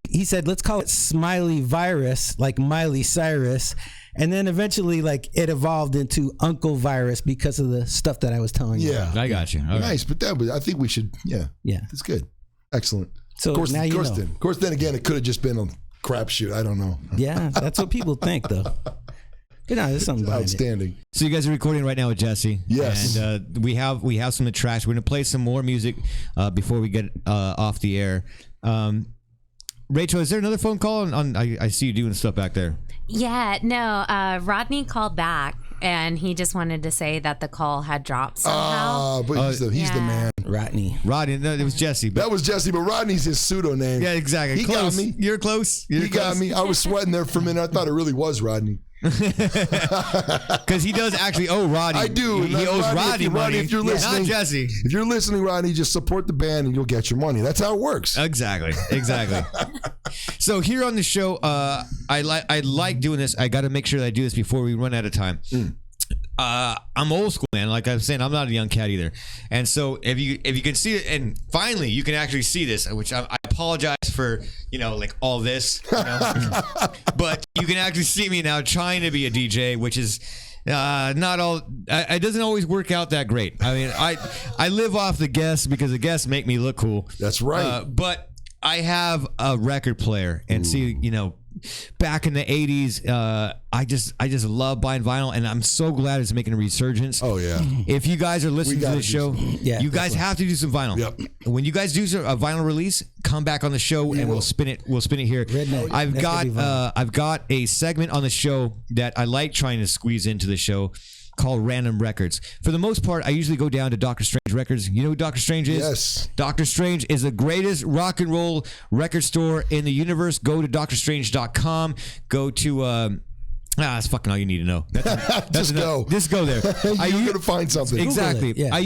He said, let's call it Smiley Virus, like Miley Cyrus. And then eventually, like, it evolved into Uncle Virus because of the stuff that I was telling you. Yeah. I got you. All right. Nice, but I think we should, yeah. Yeah. It's good. Excellent. So of course, now you know. Of course, then again, it could have just been a crapshoot. I don't know. Yeah, that's what people think, though. But no, there's something behind it. Outstanding. So you guys are recording right now with Jesse. Yes. And we have some of the tracks. We're gonna play some more music before we get off the air. Rachel, is there another phone call? I see you doing stuff back there. Yeah, no. Rodney called back, and he just wanted to say that the call had dropped somehow. But he's the man. Rodney, no, it was Jesse. That was Jesse, but Rodney's his pseudo name. Yeah, exactly. He close. got me. You're close. He got me. I was sweating there for a minute. I thought it really was Rodney. Because he does actually oe Rodney. I do. He owes Rodney money. If you're listening, not Jesse. If you're listening, Rodney, just support the band and you'll get your money. That's how it works. Exactly. So here on the show, I like doing this. I got to make sure that I do this before we run out of time. I'm old school, man. Like I'm saying, I'm not a young cat either. And so if you can see it, and finally you can actually see this, which I apologize for, like all this, but you can actually see me now trying to be a DJ, which is not all. It doesn't always work out that great. I mean, I live off the guests because the guests make me look cool. That's right. But I have a record player, and see, back in the 80s, I just love buying vinyl, and I'm so glad it's making a resurgence. Oh yeah. If you guys are listening to this show, you guys have to do some vinyl. Yep. When you guys do a vinyl release, come back on the show and we'll spin it. We'll spin it here. I've got a segment on the show that I like trying to squeeze into the show, called Random Records. For the most part, I usually go down to Dr. Strange Records. You know who Dr. Strange is? Yes. Dr. Strange is the greatest rock and roll record store in the universe. Go to drstrange.com. Go to... that's fucking all you need to know. Just go. Just go there. You're gonna find something. Exactly. Yeah. I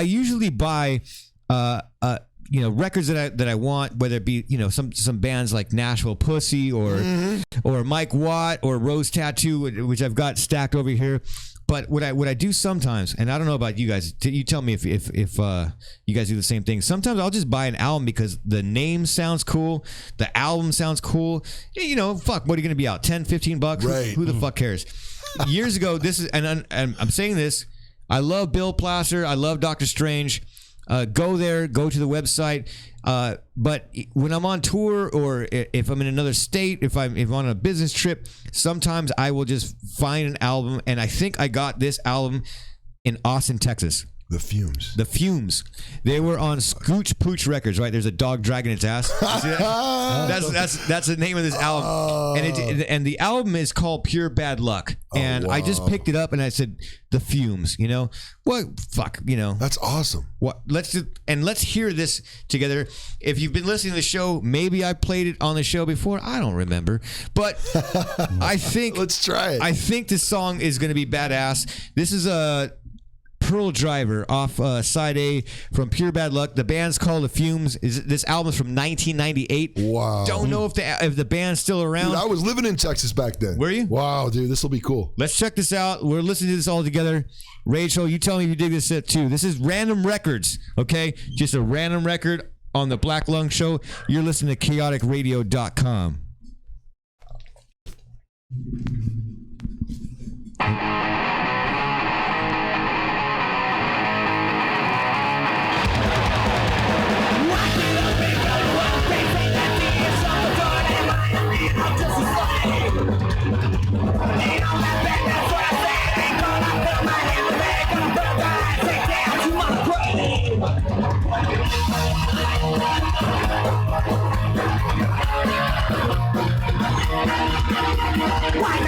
usually buy records that I want, whether it be some bands like Nashville Pussy or Mike Watt or Rose Tattoo, which I've got stacked over here. But what I do sometimes, and I don't know about you guys, you tell me if you guys do the same thing. Sometimes I'll just buy an album because the name sounds cool, the album sounds cool. Fuck, what are you gonna be out? $10-15? Right. Who the fuck cares? Years ago, this is, and I'm saying this, I love Bill Placer, I love Dr. Strange. Go there, go to the website. But when I'm on tour or if I'm in another state, if I'm on a business trip, sometimes I will just find an album. And I think I got this album in Austin, Texas. The Fumes. The Fumes. They were on Scooch Pooch Records, right? There's a dog dragging its ass. You see that? That's the name of this album. And the album is called Pure Bad Luck. And I just picked it up and I said, The Fumes, What? Fuck, That's awesome. What? Let's hear this together. If you've been listening to the show, maybe I played it on the show before. I don't remember. But I think... Let's try it. I think this song is going to be badass. This is a... Pearl Driver off side A from Pure Bad Luck. The band's called The Fumes. This album's from 1998. Wow. Don't know if the band's still around. Dude, I was living in Texas back then. Were you? Wow, dude, this will be cool. Let's check this out. We're listening to this all together. Rachel, you tell me if you dig this set too. This is Random Records, okay? Just a random record on the Black Lung Show. You're listening to chaoticradio.com. Why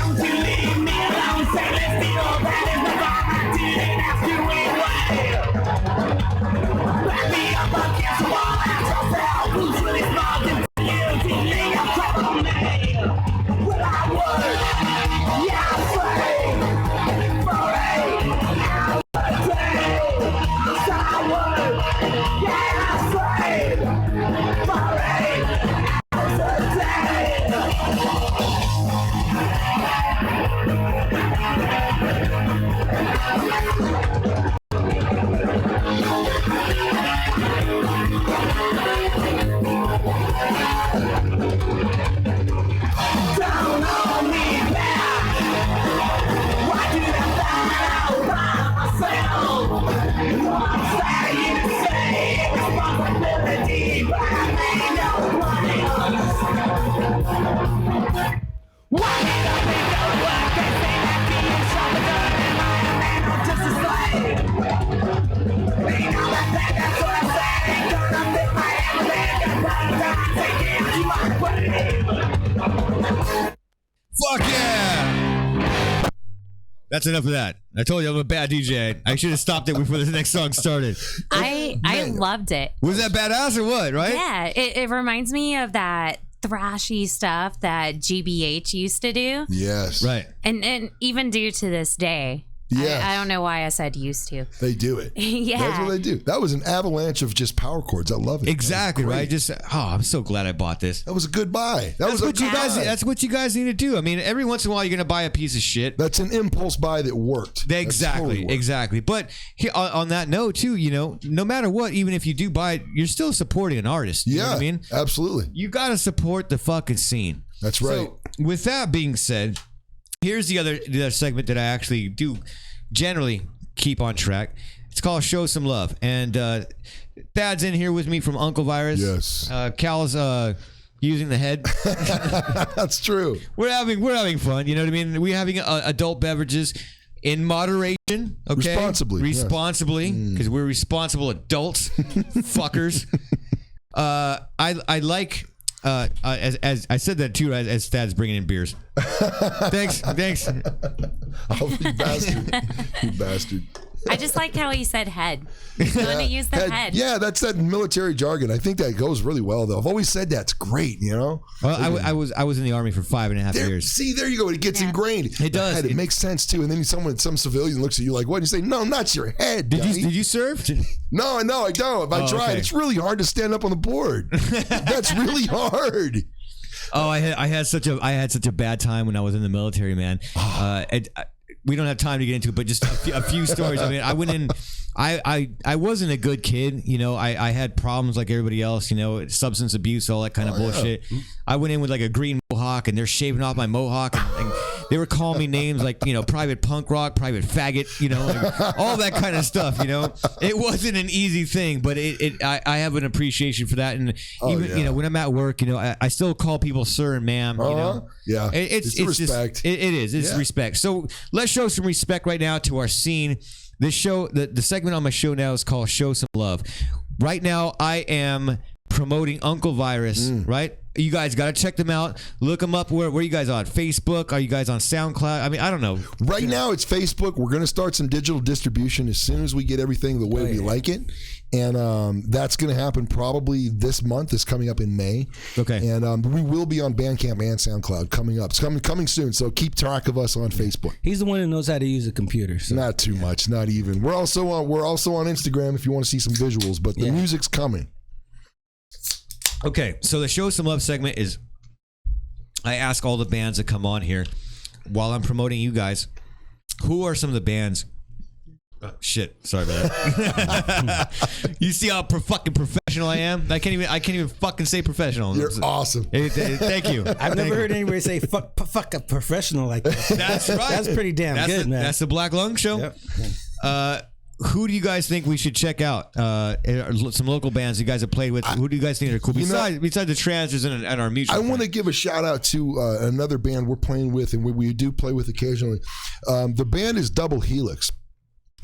Fuck yeah! That's enough of that. I told you I'm a bad DJ. I should have stopped it before the next song started. I loved it. Was that badass or what, right? Yeah, it reminds me of that thrashy stuff that GBH used to do. Yes. Right. And even do to this day. Yes. I don't know why I said used to. They do it. Yeah. That's what they do. That was an avalanche of just power chords. I love it. Exactly, right? Just I'm so glad I bought this. That was a good buy. That's what you guys need to do. I mean, every once in a while you're going to buy a piece of shit. That's an impulse buy that worked. Exactly. But on that note too, no matter what, even if you do buy it, you're still supporting an artist. You know what I mean? Absolutely. You got to support the fucking scene. That's right. So, with that being said, here's the other segment that I actually do generally keep on track. It's called Show Some Love. And Thad's in here with me from Uncle Virus. Yes. Cal's using the head. That's true. We're having fun. You know what I mean? We're having adult beverages in moderation. Okay. Responsibly. Because we're responsible adults. Fuckers. I like... as I said that too, as Thad's bringing in beers. Thanks. Oh, you bastard. I just like how he said head. He's going to use the head. Yeah, that's that military jargon. I think that goes really well, though. I've always said that's great, Well, I was in the Army for 5.5 years. See, there you go. It gets ingrained. It does. It makes sense too. And then some civilian looks at you like, "What?" And you say, "No, not your head." Did you serve? No, I don't. If I tried, okay. It's really hard to stand up on the board. That's really hard. Oh, I had such a bad time when I was in the military, man. We don't have time to get into it, but just a few stories. I mean, I went in. I wasn't a good kid. I had problems like everybody else. Substance abuse, all that kind of bullshit. Yeah. I went in with like a green mohawk, and they're shaving off my mohawk, and they were calling me names like Private Punk Rock, Private Faggot, like all that kind of stuff. It wasn't an easy thing, but I have an appreciation for that, and even when I'm at work, I still call people sir and ma'am. Yeah, it's respect. It is. It's respect. So let's show some respect right now to our scene. This show, the segment on my show now is called Show Some Love. Right now, I am promoting Uncle Virus, right? You guys got to check them out. Look them up. Where are you guys on? Facebook? Are you guys on SoundCloud? I mean, I don't know. Right now, it's Facebook. We're going to start some digital distribution as soon as we get everything the way we like it. And that's going to happen probably this month. It's coming up in May. Okay. And we will be on Bandcamp and SoundCloud coming up. It's coming soon. So keep track of us on Facebook. He's the one who knows how to use a computer. So. Not too much. Not even. We're also on Instagram if you want to see some visuals. But the music's coming. Okay, so the Show Some Love segment is I ask all the bands that come on here while I'm promoting you guys, who are some of the bands? Sorry about that. You see how fucking professional I am? I can't even fucking say professional. You're awesome. Thank you. I've never heard anybody say fuck a professional like that. That's right. That's pretty damn good, man. That's the Black Lung Show. Yep. Who do you guys think we should check out? Some local bands you guys have played with. Who do you guys think are cool? Besides the Transers and our mutual. I want to give a shout out to another band we're playing with and we do play with occasionally. The band is Double Helix.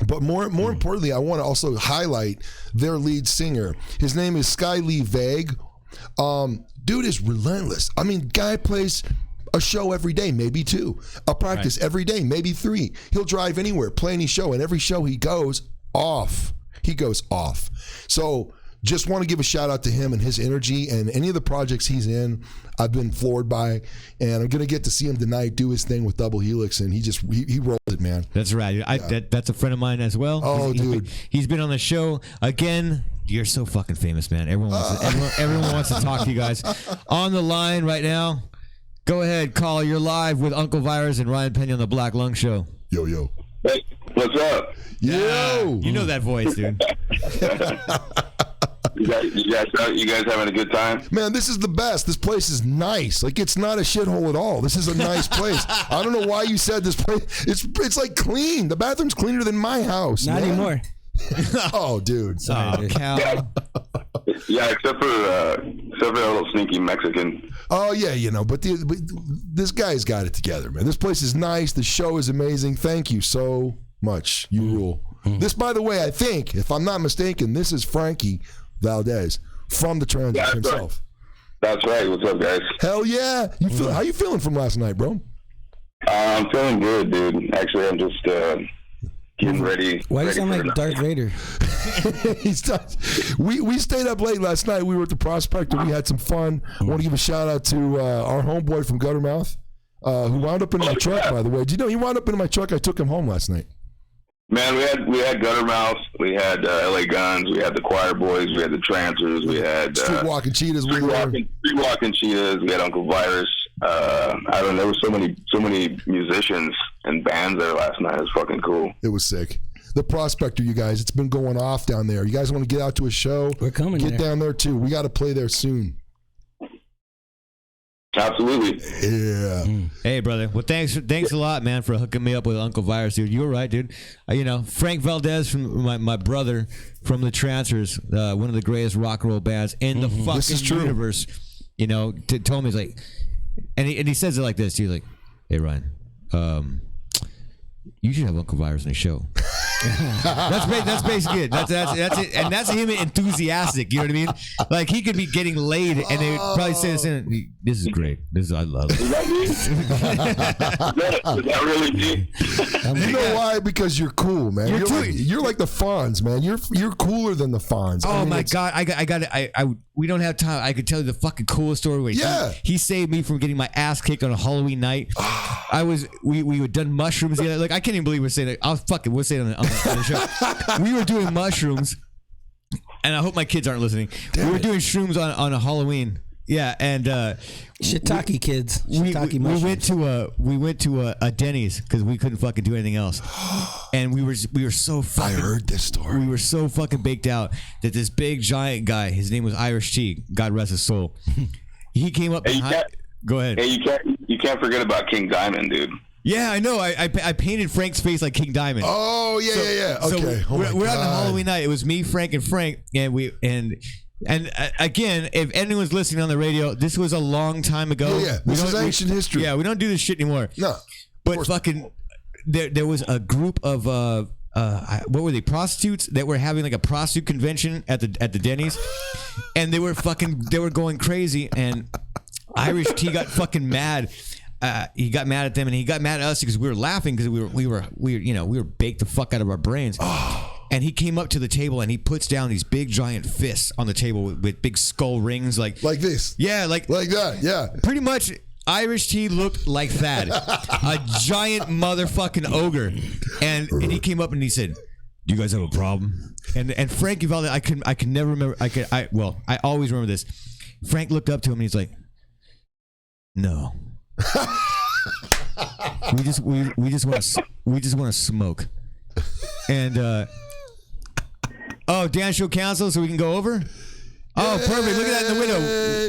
But more importantly, I want to also highlight their lead singer. His name is Sky Lee Vague. Dude is relentless. I mean, guy plays a show every day, maybe 2. A practice every day, maybe 3. He'll drive anywhere, play any show, and every show he goes off. So just want to give a shout out to him and his energy and any of the projects he's in. I've been floored by, and I'm gonna get to see him tonight do his thing with Double Helix, and he rolled it, man. That's right. That's a friend of mine as well. Oh, dude, he's been on the show again. You're so fucking famous, man. Everyone wants to talk to you guys. On the line right now. Go ahead, call. You're live with Uncle Virus and Ryan Penny on the Black Lung Show. Yo. Hey, what's up? Yo. You know that voice, dude. You guys having a good time? Man, this is the best. This place is nice. Like, it's not a shithole at all. This is a nice place. I don't know why you said this place. It's like clean. The bathroom's cleaner than my house. Not man. anymore. Oh, dude. Sorry, dude. Cal. Yeah, except for a little sneaky Mexican. Oh, yeah, you know, but this guy's got it together, man. This place is nice. The show is amazing. Thank you so much. You rule. This, by the way, I think, if I'm not mistaken, this is Frankie Valdez from the Transits himself. That's right. What's up, guys? Hell yeah. How you feeling from last night, bro? I'm feeling good, dude. Actually, I'm just getting ready. Why do you ready sound for like the- Darth Vader? We stayed up late last night. We were at the Prospector. We had some fun. I want to give a shout out to our homeboy from Guttermouth, who wound up in my truck, by the way. Do you know he wound up in my truck? I took him home last night. Man, we had Guttermouth, we had LA Guns, we had the Choir Boys, we had the Trancers, we had Street Walking Cheetahs. Street Walking Cheetahs, we had Uncle Virus. I don't know, there were so many musicians and bands there last night. It was fucking cool. It was sick. The Prospector, you guys, it's been going off down there. You guys want to get out to a show? We're coming. Get there. down there too. We got to play there soon. Absolutely. Yeah. Hey, brother. Well, thanks a lot, man, for hooking me up with Uncle Virus, dude. You were right, dude. Frank Valdez from my brother from the Trancers, one of the greatest rock and roll bands in the fucking universe. Told me, he's like, and he says it like this. He's like, "Hey, Ryan, you should have Uncle Virus on the show." That's basically it. That's it, and that's him enthusiastic. You know what I mean? Like, he could be getting laid, and they would probably say this. This is great. I love it. Is that really deep? You know why? Because you're cool, man. You're like the Fonz, man. You're cooler than the Fonz. Oh my god! We don't have time. I could tell you the fucking coolest story. Where he saved me from getting my ass kicked on a Halloween night. We had done mushrooms. Like, I can't even believe we're saying it. We'll say it on the show. We were doing mushrooms, and I hope my kids aren't listening. We were doing shrooms on a Halloween. Yeah, and Shiitake kids. Shiitake we went to a Denny's because we couldn't fucking do anything else, and we were so fucking. I heard this story. We were so fucking baked out that this big giant guy, his name was Irish T, God rest his soul. He came up behind. Go ahead. Hey, you can't forget about King Diamond, dude. Yeah, I know. I painted Frank's face like King Diamond. Oh yeah. Okay. So we're on the Halloween night. It was me, Frank, and again, if anyone's listening on the radio, this was a long time ago. Yeah. This is ancient history. Yeah, we don't do this shit anymore. No. But fucking, there was a group of what were they, prostitutes that were having like a prostitute convention at the Denny's, and they were going crazy, and Irish T got fucking mad. He got mad at them, and he got mad at us because we were laughing because we were baked the fuck out of our brains. And he came up to the table and he puts down these big giant fists on the table with big skull rings, like this. Yeah, like that. Yeah. Pretty much, Irish T looked like that, a giant motherfucking ogre. And he came up and he said, "Do you guys have a problem?" And Frankie Valdez, I can never remember. I always remember this. Frank looked up to him and he's like, "No." we just want to smoke. And Dan show cancel so we can go over. Oh, perfect! Look at that in the window.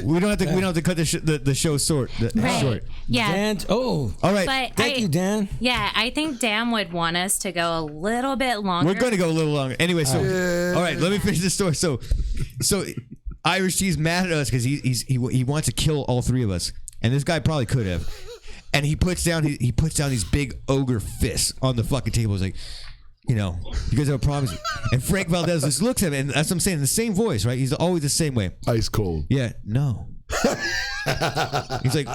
We don't have to cut the show short. Short. Yeah. Dan, all right. But Thank you, Dan. Yeah, I think Dan would want us to go a little bit longer. We're going to go a little longer. Anyway, so all right, let me finish the story. So Irish T's mad at us because he wants to kill all three of us, and this guy probably could have. And he puts down these big ogre fists on the fucking table. He's like, you guys have a problem. And Frank Valdez just looks at him, and that's what I'm saying, the same voice, right? He's always the same way. Ice cold. Yeah, no. He's like,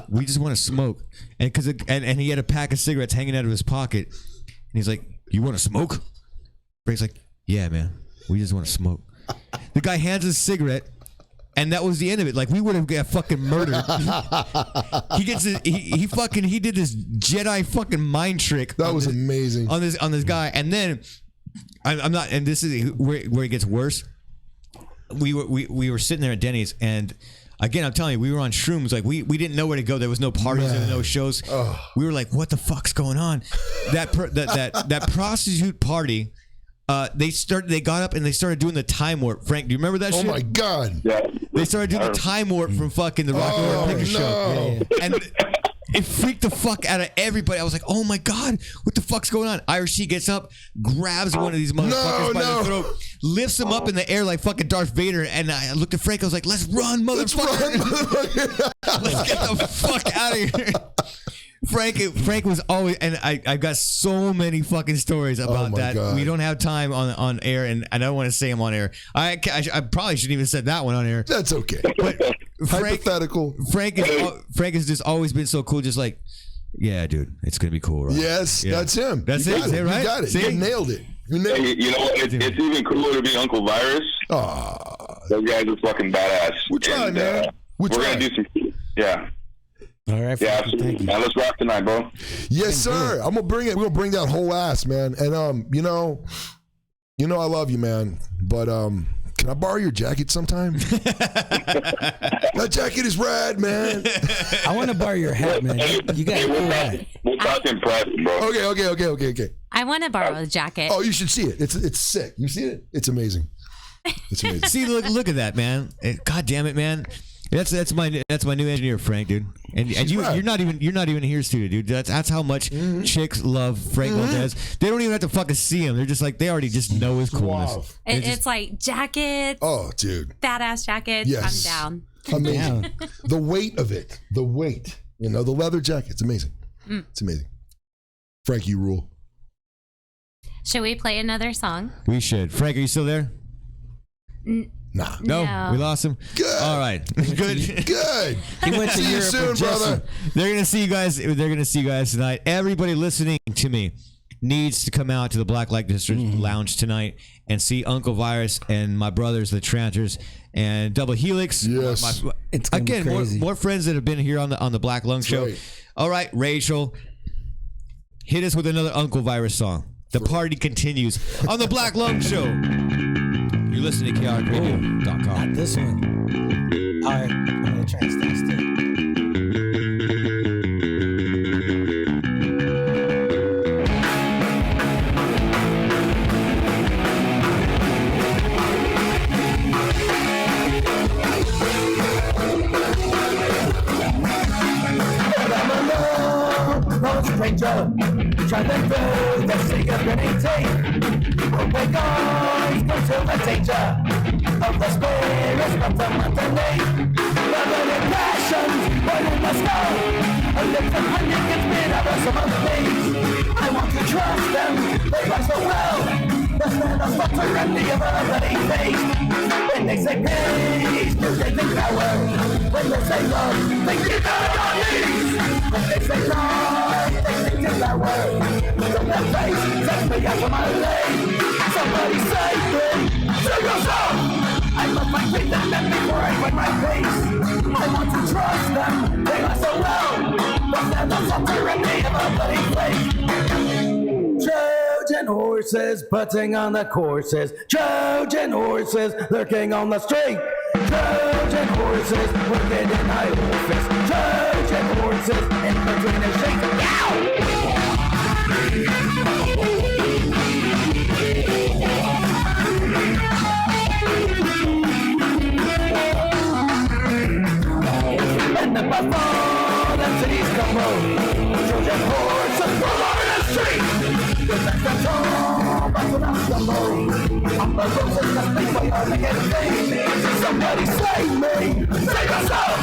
we just want to smoke. And he had a pack of cigarettes hanging out of his pocket. And he's like, you want to smoke? Frank's like, yeah, man. We just want to smoke. The guy hands us a cigarette. And that was the end of it. Like, we would have got fucking murdered. He did this Jedi fucking mind trick. That was amazing on this guy. And then I'm not. And this is where it gets worse. We were sitting there at Denny's, and Again, I'm telling you, we were on shrooms. Like we didn't know where to go. There was no parties, there was no shows. We were like, what the fuck's going on? That prostitute party. They got up and they started doing the time warp. Frank, do you remember that shit? Oh my God. Yeah. They started doing the time warp from fucking the Rock and Roll Picture Show. And it freaked the fuck out of everybody. I was like, oh my God, what the fuck's going on? Irish gets up, grabs one of these motherfuckers by the throat, lifts him up in the air like fucking Darth Vader. And I looked at Frank, I was like, let's run, motherfucker. Let's get the fuck out of here. Frank was always, and I've got so many fucking stories about that. God. We don't have time on air, and I don't want to say them on air. I probably shouldn't even said that one on air. That's okay. But Hypothetical. Frank has just always been so cool. Just like, yeah, dude, it's gonna be cool, right? Yes, Yeah. that's him. That's you it. got it. Right? You got it. See? You nailed it. You Hey, nailed it. you know what? It's even cooler to be Uncle Virus. Those guys are fucking badass. We're trying, man. We're gonna do some. Yeah. All right, Yeah. Frankie, thank you. Now let's rock tonight, bro. Yes, sir. I'm gonna bring it. We're gonna bring that whole ass, man. And you know, I love you, man. But can I borrow your jacket sometime? That jacket is rad, man. I want to borrow your hat, man. You got a cool hat. We'll talk in private, bro. Okay. I want to borrow a jacket. Oh, you should see it. It's sick. You see it? It's amazing. It's amazing. See, look at that, man. God damn it, man. That's my new engineer, Frank, dude. And you're not even here, studio, dude. That's how much chicks love Frank Valdez. They don't even have to fucking see him. They're just like, they already just know his coolness. Wow. It's like jackets. Oh, dude. Fat ass jackets. Yes. I'm down. Amazing. The weight of it. The weight. You know, the leather jacket. It's amazing. It's amazing. Frank, you rule. Should we play another song? We should. Frank, are you still there? Nah. No, we lost him. Good. All right. Good. Good. He went to See you Europe soon, with Jesse. brother. They're gonna see you guys. They're gonna see you guys tonight. Everybody listening to me needs to come out to the Black Light District Lounge tonight and see Uncle Virus and my brothers, the Tranters, and Double Helix. Yes. It's gonna Again, be crazy. more friends that have been here on the Black Lung Show. right. All right, Rachel, hit us with another Uncle Virus song. The party continues on the Black Lung Show. You're listening to KRRadio.com. Not this one. All right, I'm gonna try and stand still. Stranger, trying to do the security. Awake eyes, go to the danger of the spirits from the underneath. Burning passions, burning the sky. A little honey gets rid of us among thieves. I want to trust them, they rise so well. But then I start to run the bloody face. When they say peace, they think power. When they say love, they get down on your knees. When they say life, they think it's our word. From their face, sets me out of my lane. Somebody save me, save yourself. I must find faith in them before I find my peace. I want to trust them, they lie so well. But then the tyranny of a bloody face. Trojan horses butting on the courses. Trojan horses lurking on the street. Trojan horses working in my office. Trojan horses in between the sheets. Yow! And the before the cities come home. Trojan horses roll over the street. With the control, but without the move. I'm the roses that make my heart again thing. Somebody save me, save yourself.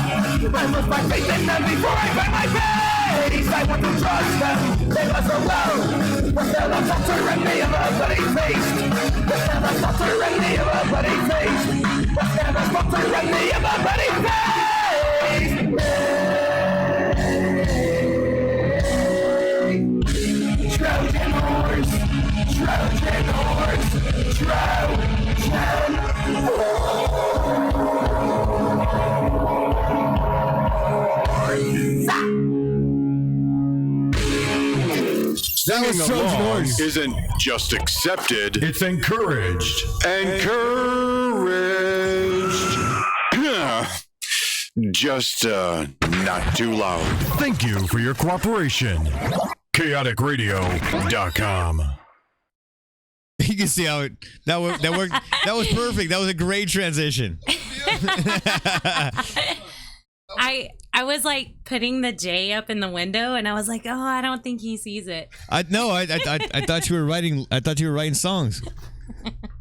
I must find faith in them before I find my face. I want to trust them, they must so well. But they're the tyranny of a bloody face. But they're the tyranny of a bloody face. But they're the tyranny of a bloody face. Trojan horse, Trojan horse, Trojan That was Trojan Horse. Isn't just accepted, It's encouraged. encouraged. Just not too loud. Thank you for your cooperation. ChaoticRadio.com. You can see how that worked. That was perfect. That was a great transition. I was like putting the J up in the window, and I was like, oh, I don't think he sees it. I thought you were writing. I thought you were writing songs.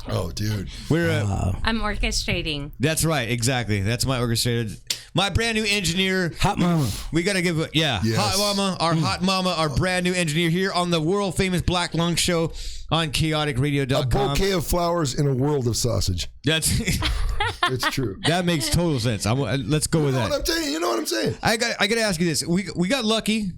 Oh, dude. I'm orchestrating. That's right. Exactly. That's my orchestrated. My brand new engineer, Hot Mama. We gotta give Hot Mama, our Hot Mama, our brand new engineer here on the world famous Black Lung Show on chaoticradio.com. A bouquet of flowers in a world of sausage. That's it's true. That makes total sense. Let's go with that. You know what I'm saying? I got to ask you this. We got lucky.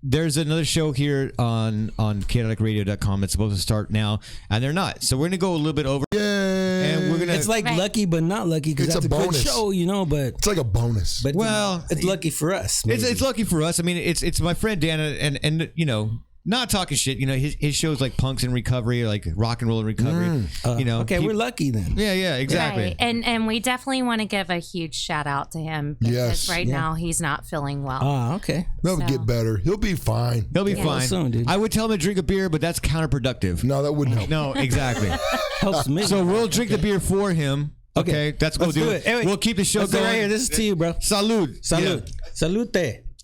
There's another show here on chaoticradio.com that's supposed to start now, and they're not. So we're gonna go a little bit over. Yay! And we're gonna. It's like lucky but not lucky because It's that's a a good bonus. show, you know. But It's like a bonus. but Well, it's lucky for us. maybe. It's lucky for us. I mean, it's my friend Dan, and you know, not talking shit. You know, his show's like Punks in Recovery, like Rock and Roll in Recovery. You know, okay, we're lucky then. Yeah, exactly. Right. And we definitely want to give a huge shout out to him because Yes. right now he's not feeling well. Ah, okay. He'll So- get better. He'll be fine. He'll be Yeah. fine. Soon, dude. I would tell him to drink a beer, but that's counterproductive. No, that wouldn't help. No, exactly. Helps me. So we'll drink the beer for him. Okay, that's what Let's we'll do do. it. Hey, wait. We'll keep the show Let's do it going. right here. This is to you, bro. Salud. Salud. Yeah. Salute.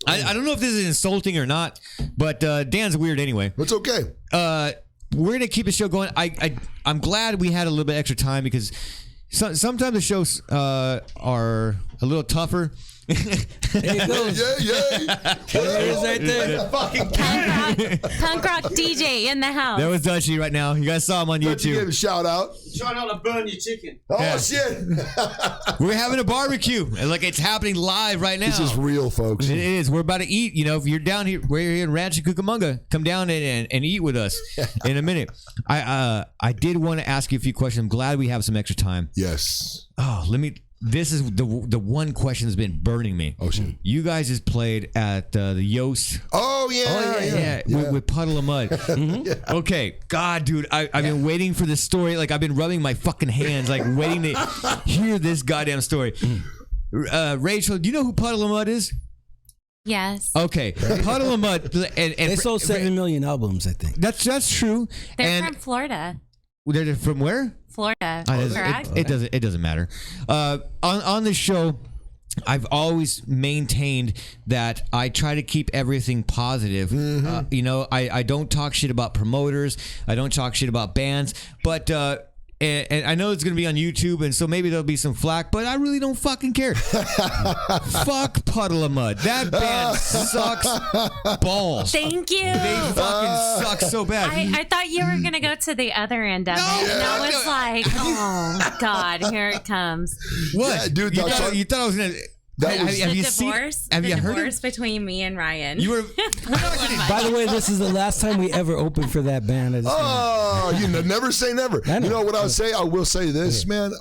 I don't know if this is insulting or not, but Dan's weird anyway. It's okay. We're gonna keep the show going. I'm glad we had a little bit extra time because sometimes the shows are a little tougher. There it goes. Yeah. There it is right there. Fucking Punk rock DJ in the house. That was Dutchie right now. You guys saw him on You YouTube. gave a shout out. Trying not to burn your chicken. Oh, Yeah. shit. We're having a barbecue. And like it's happening live right now. This is real, folks. It is. We're about to eat. You know, if you're down here, we're here in Rancho Cucamonga. Come down and eat with us in a minute. I did want to ask you a few questions. I'm glad we have some extra time. Yes. Oh, this is the one question that's been burning me. Oh, shit. You guys just played at the Yoast. Oh, yeah. With Puddle of Mud. Okay. God, dude, I've been waiting for this story. Like, I've been rubbing my fucking hands, like, waiting to hear this goddamn story. Rachel, do you know who Puddle of Mud is? Yes. Okay. Puddle of Mud. And They sold 7 million albums, I think. That's true. They're And from Florida. they're from where? Florida, correct? It doesn't matter. On the show, I've always maintained that I try to keep everything positive. You know, I don't talk shit about promoters. I don't talk shit about bands. But and I know it's gonna be on YouTube, and so maybe there'll be some flack. But I really don't fucking care. Fuck Puddle of Mud. That band sucks balls. Thank you. They fucking suck so bad. I thought you were gonna go to the other end of it, and I was like, "Oh God, here it comes." What, Yeah, dude, You that's thought, what- you thought I was gonna? That was- have The you divorce. seen? Have the you heard divorce of? between me and Ryan. You were. By the way, this is the last time we ever opened for that band. Oh, you know, never say never. I know. You know what I would say? I will say this, man.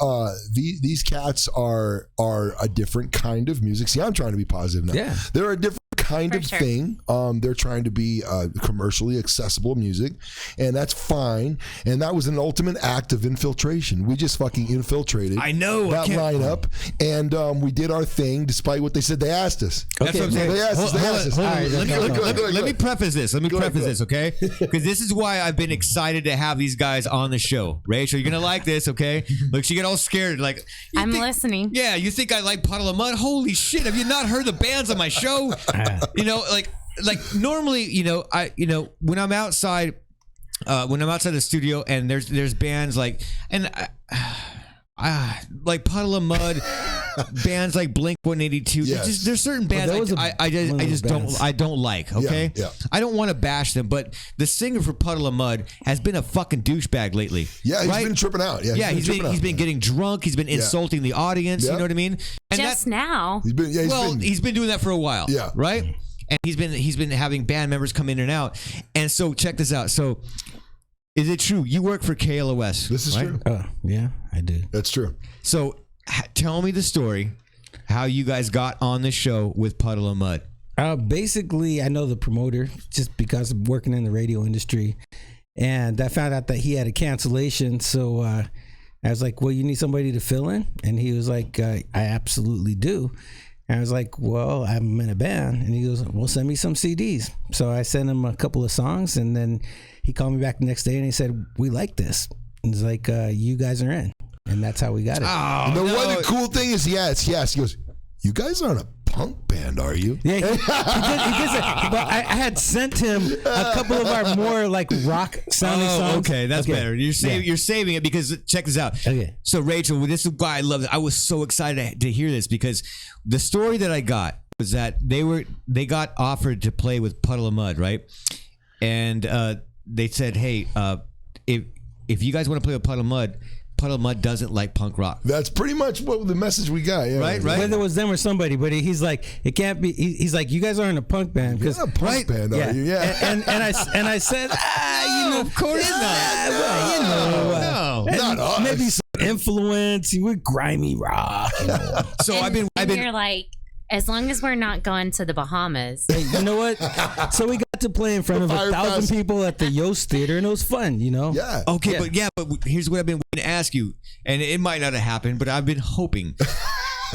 These cats are a different kind of music. See, I'm trying to be positive now. Yeah. They're a different kind For of sure. thing. They're trying to be commercially accessible music, and that's fine. And that was an ultimate act of infiltration. We just fucking infiltrated. I know, I that can't- lineup, and we did our thing despite what they said. They asked us. That's what I'm saying. They asked us. They asked us. Hold on. All right, Let me- go let me- ahead, let go me ahead. preface this. Let me Go ahead, preface go this, okay? Because this is why I've been excited to have these guys on the show. Rachel, you're gonna like this, okay? Look, she get all scared. Like, you I'm think- listening. Yeah, you think I like Puddle of Mud? Holy shit! Have you not heard the bands on my show? You know, like normally, when I'm outside the studio and there's bands like like Puddle of Mud, bands like Blink 182. Yes. There's certain bands that was I just don't like. Okay, Yeah. I don't want to bash them, but the singer for Puddle of Mud has been a fucking douchebag lately. Yeah, he's right? been tripping out. Yeah, He's tripping out. been getting drunk. He's been insulting the audience. You Yeah. know what I mean? And Just now. He's been. Yeah, he's been doing that for a while. Yeah. Right? And he's been having band members come in and out. And so check this out. So is it true you work for KLOS? This is right? true. Oh, yeah, I do. That's true. So tell me the story how you guys got on the show with Puddle of Mud. Basically, I know the promoter just because I'm working in the radio industry, and I found out that he had a cancellation. So I was like, well, you need somebody to fill in? And he was like, I absolutely do. And I was like, well, I'm in a band. And he goes, well, send me some CDs. So I sent him a couple of songs, and then he called me back the next day and he said, we like this. And he's like, you guys are in. And that's how we got it. Oh, what the cool thing is, yes. He goes, you guys aren't a punk band, are you? Yeah, he did say, but I had sent him a couple of our more like rock sounding songs. Okay, that's better. You're saving it because check this out. Okay. So Rachel, this is why I love it. I was so excited to hear this because the story that I got was that they got offered to play with Puddle of Mud, right? And they said, hey, if you guys want to play with Puddle of Mud doesn't like punk rock. That's pretty much what the message we got. Yeah, right. Whether it was them or somebody, but he's like, it can't be. He's like, you guys aren't a punk band. You're not a punk band, are you? Yeah. And I said, of course not. No, not us. Maybe some influence. We're grimy rock. So I've been. You're like, as long as we're not going to the Bahamas. Hey, you know what? So we got to play in front of 1,000 people at the Yost Theater, and it was fun, you know? Yeah. Okay, but here's what I've been waiting to ask you, and it might not have happened, but I've been hoping.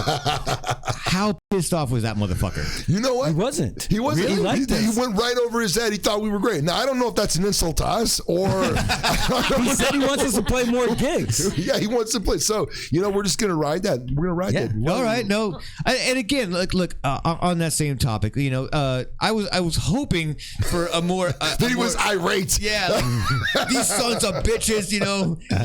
How pissed off was that motherfucker? You know what? He wasn't. He wasn't. He liked us. He went right over his head. He thought we were great. Now, I don't know if that's an insult to us or... He said he wants us to play more gigs. Yeah, he wants to play. So, we're just going to ride that. We're going to ride that. All right. No. And again, look on that same topic, I was hoping for a more... Then he was irate. Yeah. Like, these sons of bitches,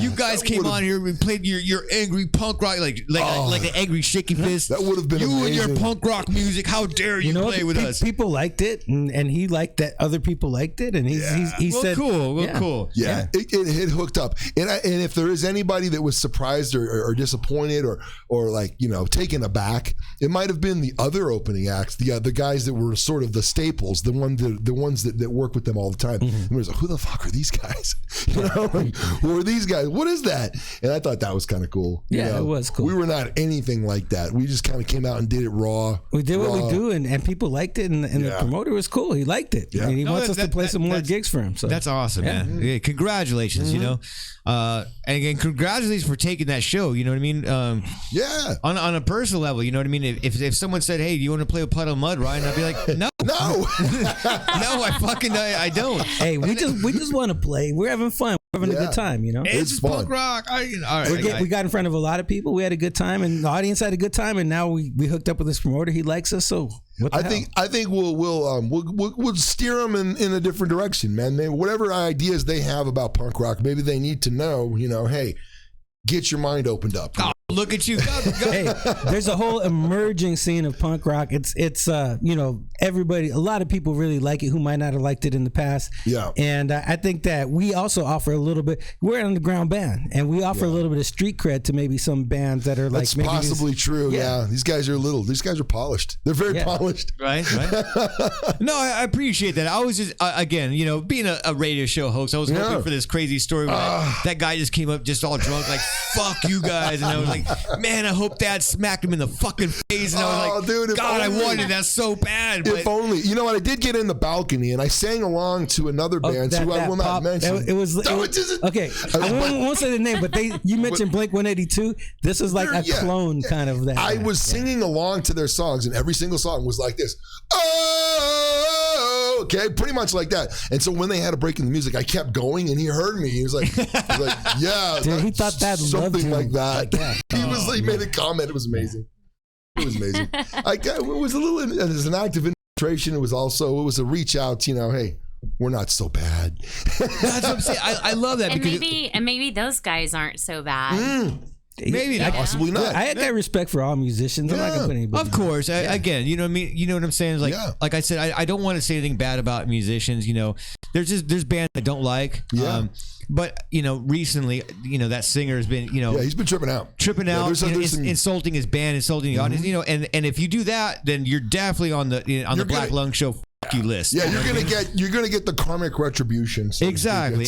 you guys came on here and played your angry punk rock, like an angry shaky fist. That would have been you amazing. and your punk rock music. How dare you play with us? People liked it, and he liked that other people liked it, and he said, cool. Cool. Yeah. It hooked up. And if there is anybody that was surprised or disappointed or like, taken aback, it might have been the other opening acts, the guys that were sort of the staples, the ones that work with them all the time. Mm-hmm. And it was like, who the fuck are these guys? Who are these guys? What is that? And I thought that was kind of cool. Yeah, it was cool. We were not anything like that. We just kind of came out and did it raw. We did what we do, and people liked it, and the promoter was cool. He liked it. Yeah. And he wants us to play some more gigs for him. So that's awesome, man. Yeah, congratulations, and again, congratulations for taking that show. You know what I mean? Yeah. On a personal level, you know what I mean? If someone said, "Hey, do you want to play with Puddle of Mud, Ryan?" I'd be like, "No, no, I don't." Hey, we just want to play. We're having fun. We're having a good time. It's fun. punk rock. All right, we got in front of a lot of people. We had a good time, and the audience had a good time. And now we hooked up with this promoter. He likes us, so what the hell? I think we'll steer them in a different direction, man. Maybe whatever ideas they have about punk rock, maybe they need to know. Hey, get your mind opened up. Oh, look at you. Go. Hey, there's a whole emerging scene of punk rock. It's everybody, a lot of people really like it who might not have liked it in the past. Yeah. And I think that we also offer a little bit, we're an underground band, and we offer a little bit of street cred to maybe some bands that are like That's maybe possibly true. Yeah. These guys are polished. They're very polished. Right. No, I appreciate that. I was just again, being a radio show host, I was hoping for this crazy story where that guy just came up just all drunk, like fuck you guys, and I was like, man, I hope Dad smacked him in the fucking face, and I was like, dude, God, I wanted that so bad. If only. You know what? I did get in the balcony and I sang along to another band who I will not mention. Okay, I won't say the name, but you mentioned Blink 182. This is like a clone kind of that. I was singing along to their songs, and every single song was like this. Oh, okay, pretty much like that. And so when they had a break in the music, I kept going, and he heard me. He was like, yeah, dude, he thought that something like that. He made a comment. It was amazing. It was amazing. It was a little, as an act of infiltration. It was a reach out. Hey, we're not so bad. That's what I'm saying. I love that. And maybe those guys aren't so bad. Maybe not. Possibly not. I got respect for all musicians. I'm not gonna put anybody. Of course. Again, you know what I mean. You know what I'm saying? Like I said, I don't want to say anything bad about musicians. There's bands I don't like. Yeah. But recently, that singer has been, he's been tripping out. Insulting his band, insulting the audience. And if you do that, then you're definitely on the Black Lung Show you list. Yeah, you're gonna get the karmic retribution. So Exactly.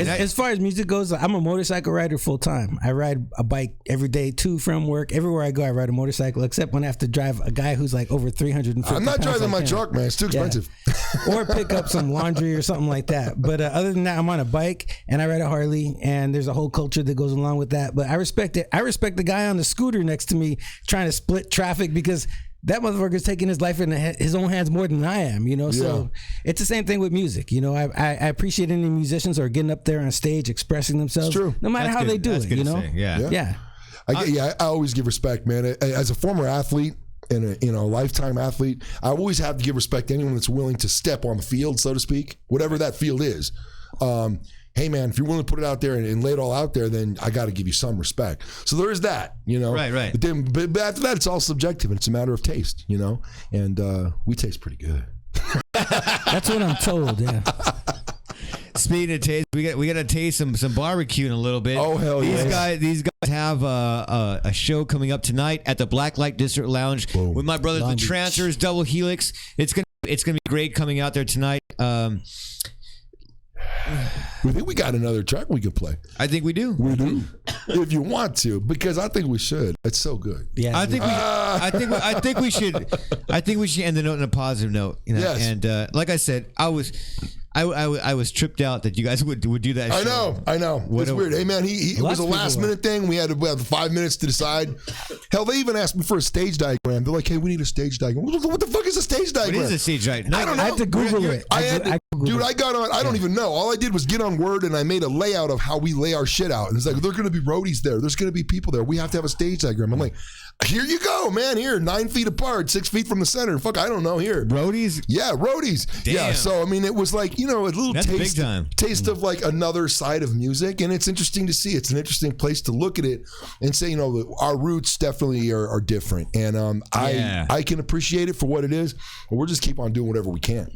As far as music goes, I'm a motorcycle rider full time. I ride a bike every day to from work. Everywhere I go, I ride a motorcycle, except when I have to drive a guy who's like over 350 I'm not pounds driving like my truck, man. It's too expensive. Or pick up some laundry or something like that. But other than that, I'm on a bike and I ride a Harley, and there's a whole culture that goes along with that. But I respect it. I respect the guy on the scooter next to me trying to split traffic, because that motherfucker's taking his life in his own hands more than I am, you know? So it's the same thing with music. You know, I appreciate any musicians who are getting up there on stage expressing themselves. It's true. No matter how they do it, you know? Yeah. I always give respect, man. As a former athlete and a lifetime athlete, I always have to give respect to anyone that's willing to step on the field, so to speak, whatever that field is. Hey, man, if you're willing to put it out there and lay it all out there, then I got to give you some respect. So there is that, you know. Right. But after that, it's all subjective, and it's a matter of taste, you know. And we taste pretty good. That's what I'm told, yeah. Speaking of taste, we got to taste some barbecue in a little bit. Oh, hell yeah. These guys have a show coming up tonight at the Blacklight District Lounge with my brothers, the Trancers, Double Helix. It's gonna be great coming out there tonight. We think we got another track we could play. I think we do. We do. If you want to, because I think we should. It's so good. Yeah. I think we should end the note on a positive note. You know? Yes. And like I said, I was tripped out that you guys would do that. I know. It's weird. Hey, man, it was a last minute thing. We had 5 minutes to decide. Hell, they even asked me for a stage diagram. They're like, hey, we need a stage diagram. What the fuck is a stage diagram? What is a stage diagram? I don't know. I had to Google it. I got on. I don't even know. All I did was get on Word and I made a layout of how we lay our shit out. And it's like, there are going to be roadies there. There's going to be people there. We have to have a stage diagram. I'm like, here you go, man. Here, 9 feet apart, 6 feet from the center. Fuck, I don't know. Here, roadies. Yeah, roadies. Damn. Yeah. So I mean, it was like, you know, a little That's taste of like another side of music, and it's interesting to see. It's an interesting place to look at it and say, you know, our roots definitely are different, and I can appreciate it for what it is. But we'll just keep on doing whatever we can.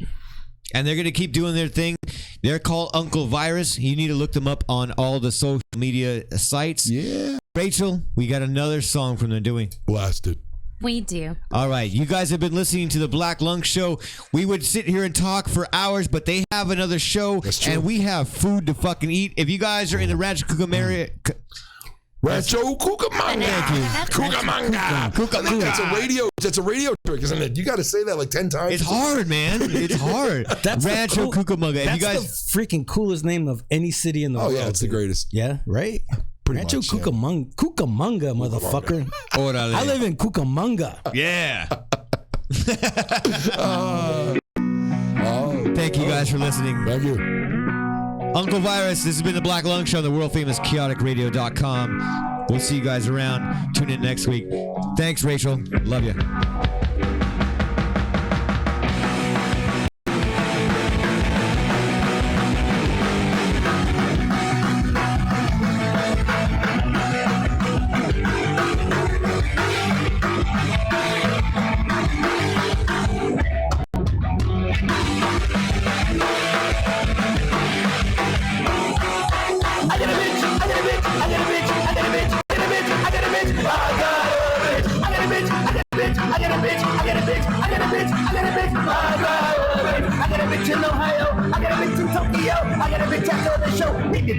And they're going to keep doing their thing. They're called Uncle Virus. You need to look them up on all the social media sites. Yeah. Rachel, we got another song from them, do we? Blasted. We do. All right. You guys have been listening to the Black Lung Show. We would sit here and talk for hours, but they have another show. That's true. And we have food to fucking eat. If you guys are in the Rancho Cucamonga area... Rancho Cucamonga. Cucamonga. That's a radio trick, isn't it? You got to say that like 10 times. It's hard, man. It's hard. That's Rancho Cucamonga. That's the freaking coolest name of any city in the world. Oh, yeah, it's the greatest. Yeah, right? Rancho Cucamonga, motherfucker. I live in Cucamonga. Yeah. Thank you guys for listening. Thank you. Uncle Virus, this has been the Black Lung Show on the world famous chaoticradio.com. We'll see you guys around. Tune in next week. Thanks, Rachel. Love you.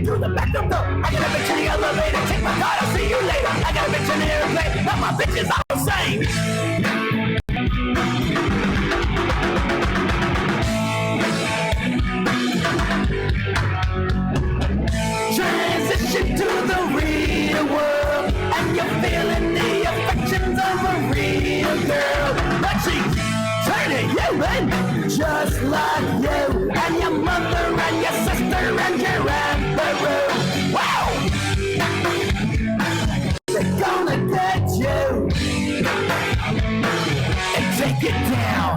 Do the back door. I got a bitch in the elevator. Take my card, I'll see you later. I got a bitch in the airplane. Now my bitches all the same. Transition to the real world, and you're feeling the affections of a real girl. But she's turning you in, just like you, and your mother and your sister and your emperor. Wow! They're gonna get you and take it down.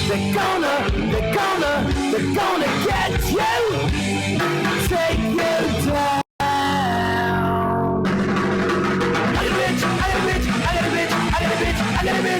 They're gonna get you, take you down. I got a bitch, I got a bitch, I got a bitch, I got a bitch, I got a bitch.